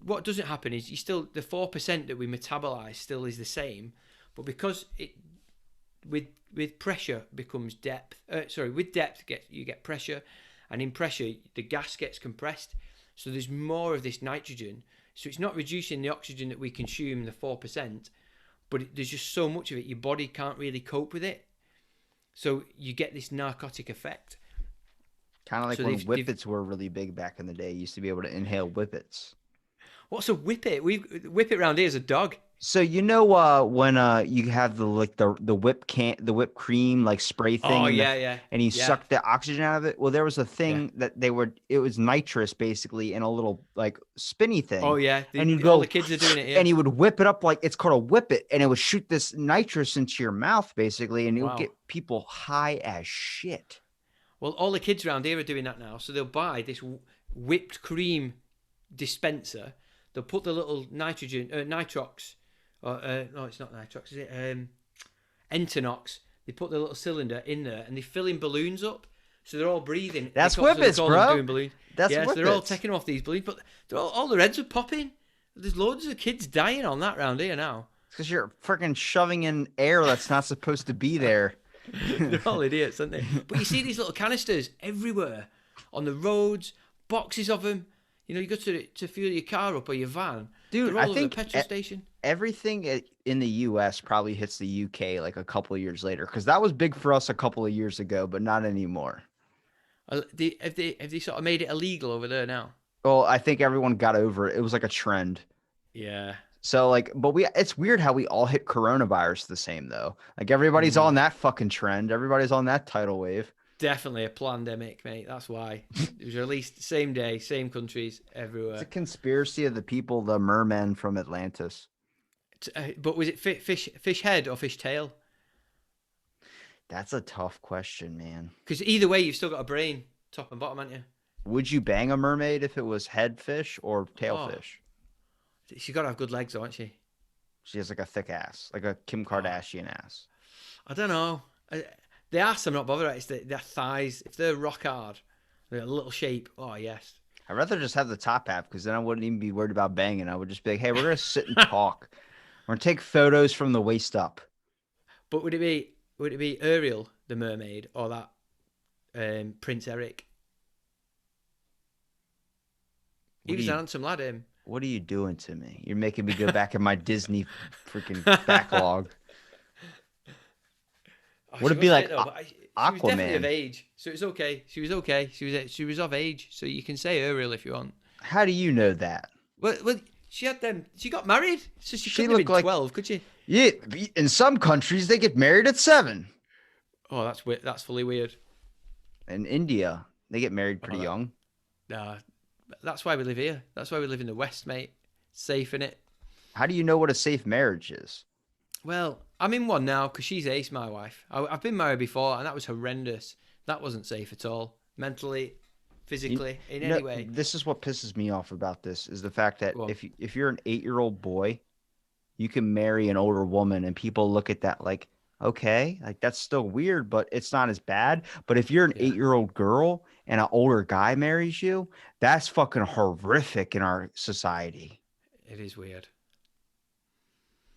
what doesn't happen is you still, the 4% that we metabolize still is the same, but because it with pressure becomes depth. With depth you get pressure, and in pressure the gas gets compressed. So there's more of this nitrogen. So it's not reducing the oxygen that we consume, the 4%, but there's just so much of it, your body can't really cope with it. So you get this narcotic effect. Kind of like when whippets were really big back in the day. You used to be able to inhale whippets. What's a whippet? Whippet round here is a dog. So when you have the whipped cream like spray thing. Oh yeah. And you suck the oxygen out of it. Well, there was a thing that it was nitrous basically in a little like spinny thing. Oh yeah. And all the kids are doing it. Yeah. And you would whip it up like it's called a whippet, and it would shoot this nitrous into your mouth basically, and it would get people high as shit. Well, all the kids around here are doing that now. So they'll buy this whipped cream dispenser. They'll put the little nitrox. No, it's not nitrox, is it? Entonox. They put the little cylinder in there and they fill in balloons up. So they're all breathing. That's whippets, bro. Doing balloons. That's whippets. So they're all taking off these balloons, but all their heads are popping. There's loads of kids dying on that round here now. It's because you're freaking shoving in air that's not supposed to be there. They're all idiots, aren't they? But you see these little canisters everywhere on the roads, boxes of them. You go to fuel your car up or your van. Dude, they're all I think the petrol station. Everything in the U.S. probably hits the UK like a couple of years later, because that was big for us a couple of years ago, but not anymore. Have they sort of made it illegal over there now? Well, I think everyone got over it. It was like a trend. Yeah. So it's weird how we all hit coronavirus the same though. Like everybody's on that fucking trend. Everybody's on that tidal wave. Definitely a pandemic, mate. That's why it was released same day, same countries, It's a everywhere. conspiracy of the people, the mermen from Atlantis. But was it fish head or fish tail? That's a tough question, man. Because either way, you've still got a brain, top and bottom, haven't you? Would you bang a mermaid if it was head fish or tail Oh, fish? she's got to have good legs, though, hasn't she? She has like a thick ass, like a Kim Oh, Kardashian ass. I don't know. The ass, I'm not bothered at. It's their thighs. If they're rock hard, they're a little shape. Oh yes. I'd rather just have the top half because then I wouldn't even be worried about banging. I would just be like, hey, we're gonna sit and talk. We're gonna take photos from the waist up. But would it be Ariel the mermaid or that Prince Eric? He What are was an you handsome lad. Him. what are you doing to me? You're making me go back in my Disney freaking backlog. Oh, Would she it be wasn't like it though, but she was definitely of Aquaman? age, so it's okay. She was okay. She was of age, so you can say Ariel if you want. How do you know that? Well, she had them. She got married, so she She couldn't have looked been like 12, could she? yeah. In some countries, they get married at 7. Oh, that's weird. That's fully weird. In India, they get married Oh, pretty young. uh, that's why we live here. That's why we live in the West, mate. Safe in it. How do you know what a safe marriage is? Well, I'm in one now because she's ace, my wife. I've been married before, and that was horrendous. That wasn't safe at all, mentally, You, physically, in you know, any way. this is what pisses me off about this is the fact that Go on. if you're an 8-year-old boy, you can marry an older woman, and people look at that like, okay, like that's still weird, but it's not as bad. But if you're an Yeah, 8-year-old girl and an older guy marries you, that's fucking horrific in our society. it is weird.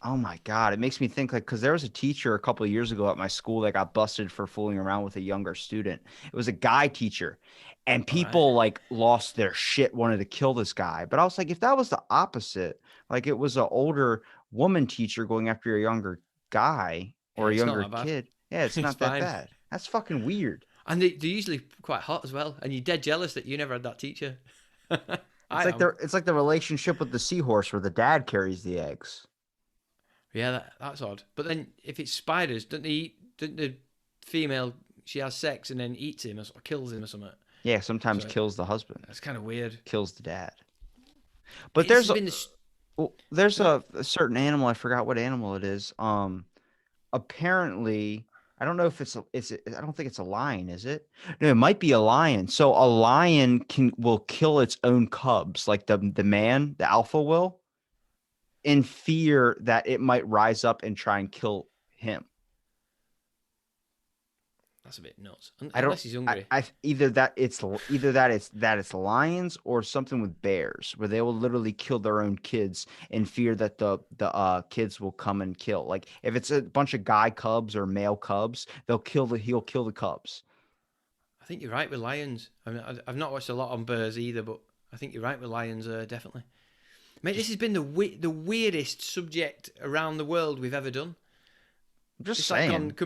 Oh my God. It makes me think like, because there was a teacher a couple of years ago at my school that got busted for fooling around with a younger student. It was a guy teacher, and All right. people like lost their shit, wanted to kill this guy. But I was like, if that was the opposite, like it was an older woman teacher going after a younger guy Yeah, or a it's not younger that bad. kid, yeah, it's It's not that fine. bad. That's fucking weird. And they're usually quite hot as well. And you're dead jealous that you never had that teacher. I am. It's like the relationship with the seahorse where the dad carries the eggs. Yeah, that's odd. But then if it's spiders, don't they eat? Don't the female she has sex and then eats him or sort of kills him or something? Yeah, sometimes So kills the husband, that's kind of weird. kills the dad. But This there's has a been this. well, there's a certain animal, I forgot what animal it is. Apparently, I don't know if I don't think it's a lion, is it? No, it might be a lion. So a lion will kill its own cubs, like the alpha will, in fear that it might rise up and try and kill him. That's a bit nuts. I don't. Unless he's hungry. I either that it's lions or something with bears, where they will literally kill their own kids in fear that the kids will come and kill. Like if it's a bunch of guy cubs or male cubs, he'll kill the cubs. I think you're right with lions. I mean, I've not watched a lot on bears either, but I think you're right with lions. Definitely, mate. This Just has been the weirdest subject around the world we've ever done. I'm just It's like gone saying.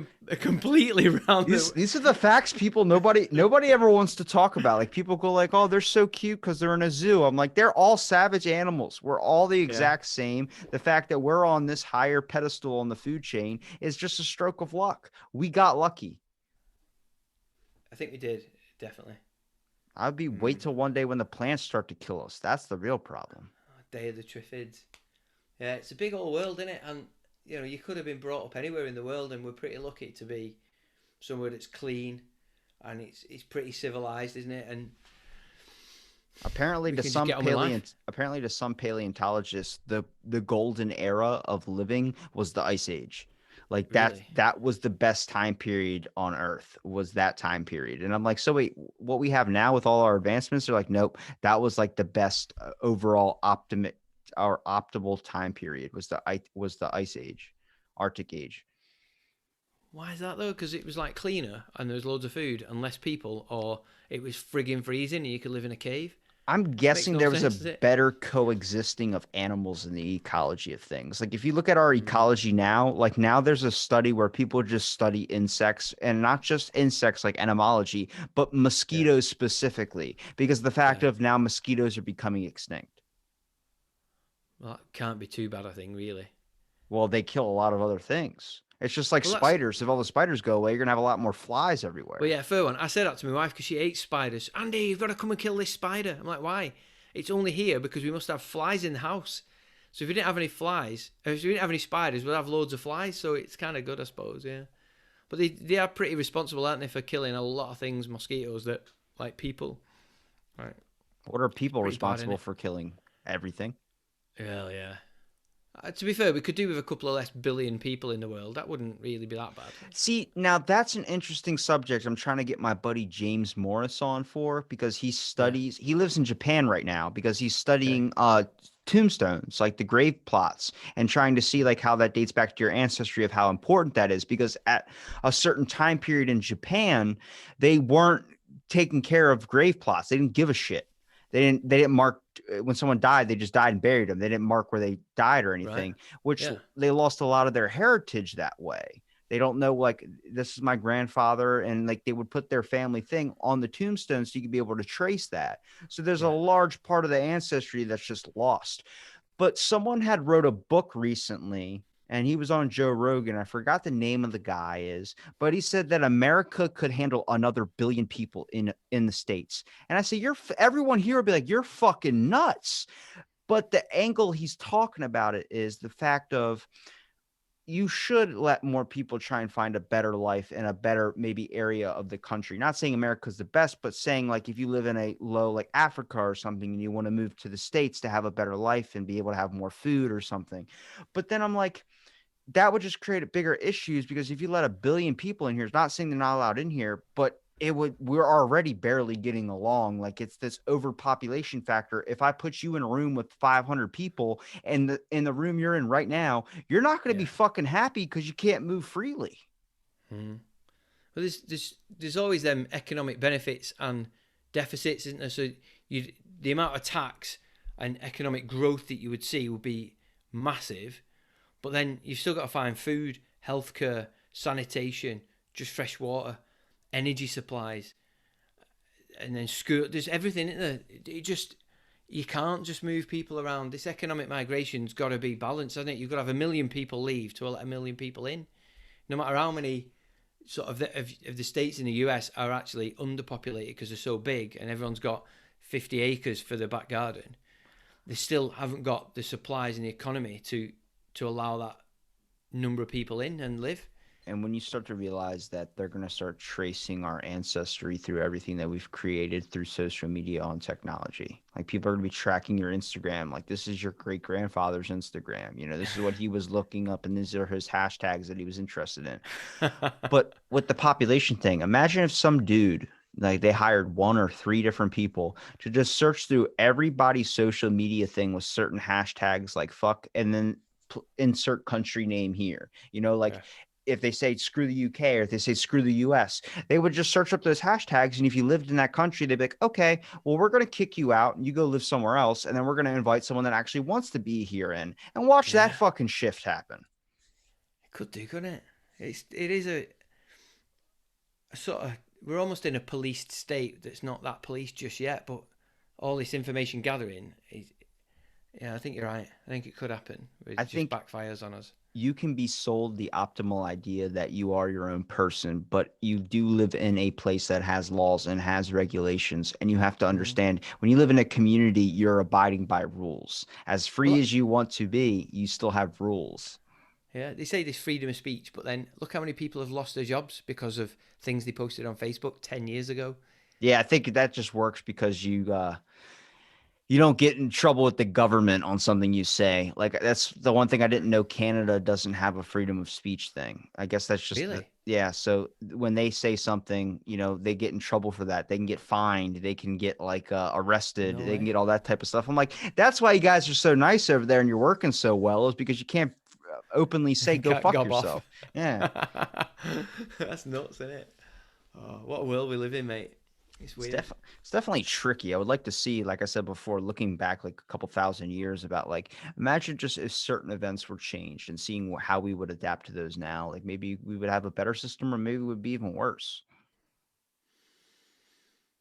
completely around the. These are the facts people nobody ever wants to talk about. Like people go like, "Oh, they're so cute because they're in a zoo." I'm like, "They're all savage animals. We're all the Yeah, exact same. The fact that we're on this higher pedestal on the food chain is just a stroke of luck. We got lucky." I think we did definitely. I'd be wait Mm. till one day when the plants start to kill us. That's the real problem. Day of the Triffids. Yeah, it's a big old world, isn't it? And you could have been brought up anywhere in the world, and we're pretty lucky to be somewhere that's clean and it's pretty civilized, isn't it? And we can just get on with life. Apparently to some paleontologists, the golden era of living was the ice age. Like Really, that was the best time period on Earth, was that time period. And I'm like, so wait, what we have now with all our advancements? They're like, nope, that was like the best overall optimum our optimal time period was the ice age, Arctic age. why is that though? Because it was like cleaner and there was loads of food and less people, or it was frigging freezing and you could live in a cave. I'm Makes guessing no there was a sense, does it? better coexisting of animals in the ecology of things. Like if you look at our Mm, ecology now, like now there's a study where people just study insects, and not just insects like entomology, but yeah, mosquitoes specifically, because the fact yeah. of now mosquitoes are becoming extinct. Well, that can't be too bad, I think, really. Well, they kill a lot of other things. It's just like Well, that's spiders. If all the spiders go away, you're gonna have a lot more flies well, everywhere. yeah. Fair one. I said that to my wife because she hates spiders. Andy, you've got to come and kill this spider. I'm like, why? It's only here because we must have flies in the house. So if we didn't have any flies, if we didn't have any spiders, we'd have loads of flies. So it's kind of good, I suppose. Yeah. But they are pretty responsible, aren't they, for killing a lot of things, mosquitoes that like people. Right. What are It's people pretty bad, isn't responsible it? for killing? Everything. Hell yeah. To be fair, we could do with a couple of less billion people in the world. That wouldn't really be that bad. See, now that's an interesting subject. I'm trying to get my buddy James Morris on for because Yeah. he lives in Japan right now because he's Okay. studying tombstones, like the grave plots, and trying to see like how that dates back to your ancestry of how important that is because at a certain time period in Japan, they weren't taking care of grave plots. They didn't give a shit. They didn't mark when someone died, they just died and buried them. They didn't mark where they died or Right. anything, which Yeah. they lost a lot of their heritage that way. They don't know like this is my grandfather, and like they would put their family thing on the tombstone so you could be able to trace that. So there's a Yeah. large part of the ancestry that's just lost. But someone had wrote a book recently, and he was on Joe Rogan. I forgot the name of the guy is, but he said that America could handle another billion people in the states. And I say, everyone here will be like, you're fucking nuts. But the angle he's talking about it is the fact of you should let more people try and find a better life in a better maybe area of the country. Not saying America's the best, but saying like if you live in a low like Africa or something and you want to move to the States to have a better life and be able to have more food or something. But then I'm like, that would just create bigger issues because if you let a billion people in here, it's not saying they're not allowed in here, but we're already barely getting along. Like it's this overpopulation factor. If I put you in a room with 500 people and in the room you're in right now, you're not going to be Yeah. fucking happy because you can't move freely. Mm. Well, there's always them economic benefits and deficits, isn't there? So the amount of tax and economic growth that you would see would be massive, but then you've still got to find food, healthcare, sanitation, just fresh water, energy supplies, and then school. There's everything in there. It just you can't just move people around. This economic migration's got to be balanced, hasn't it? You've got to have a million people leave to let a million people in. No matter how many sort of the states in the US are actually underpopulated because they're so big and everyone's got 50 acres for their back garden, they still haven't got the supplies in the economy to allow that number of people in and live. And when you start to realize that they're going to start tracing our ancestry through everything that we've created through social media and technology, like people are going to be tracking your Instagram, like this is your great grandfather's Instagram, this is what he was looking up and these are his hashtags that he was interested in. But with the population thing, imagine if some dude, like they hired one or three different people to just search through everybody's social media thing with certain hashtags like fuck and then insert country name here. Like Yeah, if they say screw the UK or if they say screw the US, they would just search up those hashtags. And if you lived in that country, they'd be like, okay, well, we're going to kick you out and you go live somewhere else. And then we're going to invite someone that actually wants to be here in and watch that yeah, fucking shift happen. it could do, couldn't it? It is a sort of we're almost in a policed state that's not that policed just yet, but all this information gathering is, yeah, I think you're right. I think it could happen. I It just think backfires on us. you can be sold the optimal idea that you are your own person, but you do live in a place that has laws and has regulations. And you have to Mm. understand when you live in a community, you're abiding by rules. As free Well, as you want to be, you still have rules. yeah, they say there's freedom of speech, but then look how many people have lost their jobs because of things they posted on Facebook 10 years ago. Yeah, I think that just works because you don't get in trouble with the government on something you say. Like that's the one thing I didn't know. Canada doesn't have a freedom of speech thing. I guess that's just Really? yeah. So when they say something, they get in trouble for that. They can get fined. They can get like arrested. No They can way. get all that type of stuff. I'm like, that's why you guys are so nice over there and you're working so well is because you can't openly say go Can't fuck gob off. yourself. Yeah. That's nuts, isn't it? Oh, what a world we live in, mate. It's It's, weird. def- it's definitely tricky. I would like to see, like I said before, looking back like a couple thousand years about like imagine just if certain events were changed and seeing how we would adapt to those now. Like maybe we would have a better system, or maybe it would be even worse.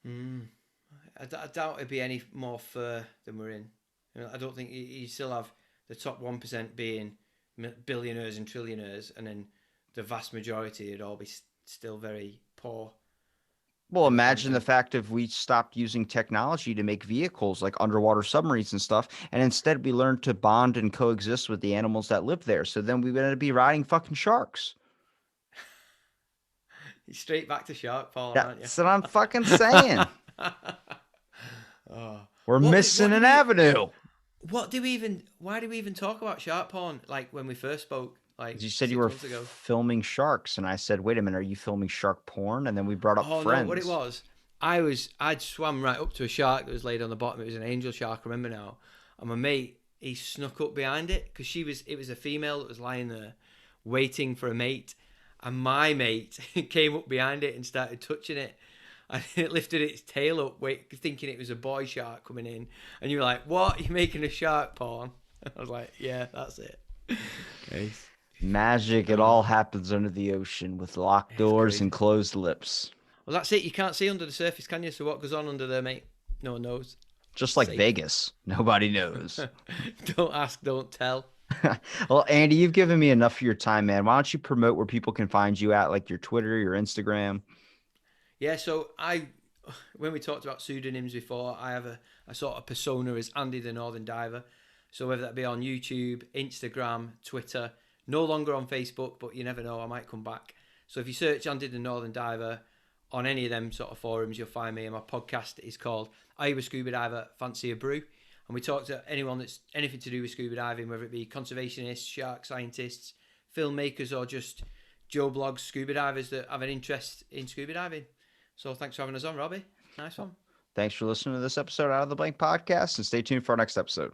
Mm. I doubt it'd be any more fair than we're in. I don't think you still have the top 1% being billionaires and trillionaires, and then the vast majority would all be still very poor. Well, And imagine the fact if we stopped using technology to make vehicles like underwater submarines and stuff, and instead we learned to bond and coexist with the animals that live there. So then we would be riding fucking sharks. you're straight back to shark porn, aren't you? That's what I'm fucking saying. Oh. We're What missing do an we avenue. why do we even talk about shark porn like when we first spoke like You said you 6 were months ago? filming sharks, and I said, "Wait a minute, are you filming shark porn?" And then we brought up Oh no, what it Friends. was, I'd swam right up to a shark that was laid on the bottom. It was an angel shark, I remember now. And my mate, he snuck up behind it because it was a female that was lying there waiting for a mate. And my mate came up behind it and started touching it. And it lifted its tail up, thinking it was a boy shark coming in. And you were like, "What? You're making a shark porn?" I was like, "Yeah, that's it." Nice. Magic, it all Oh, happens under the ocean with locked it's doors and crazy. closed lips. Well, that's it. You can't see under the surface, can you? So what goes on under there, mate? No one knows. Just like Safe. Vegas. Nobody knows. Don't ask, don't tell. Well, Andy, you've given me enough of your time, man. Why don't you promote where people can find you at, like your Twitter, your Instagram? Yeah, so when we talked about pseudonyms before, I have a sort of persona as Andy the Northern Diver. So whether that be on YouTube, Instagram, Twitter, no longer on Facebook, but you never know, I might come back. So if you search Andy the Northern Diver on any of them sort of forums, you'll find me. And my podcast is called Are You a Scuba Diver? Fancy a Brew? And we talk to anyone that's anything to do with scuba diving, whether it be conservationists, shark scientists, filmmakers, or just Joe Blogs scuba divers that have an interest in scuba diving. So thanks for having us on, Robbie. Nice one. Thanks for listening to this episode out of the Blank Podcast, and stay tuned for our next episode.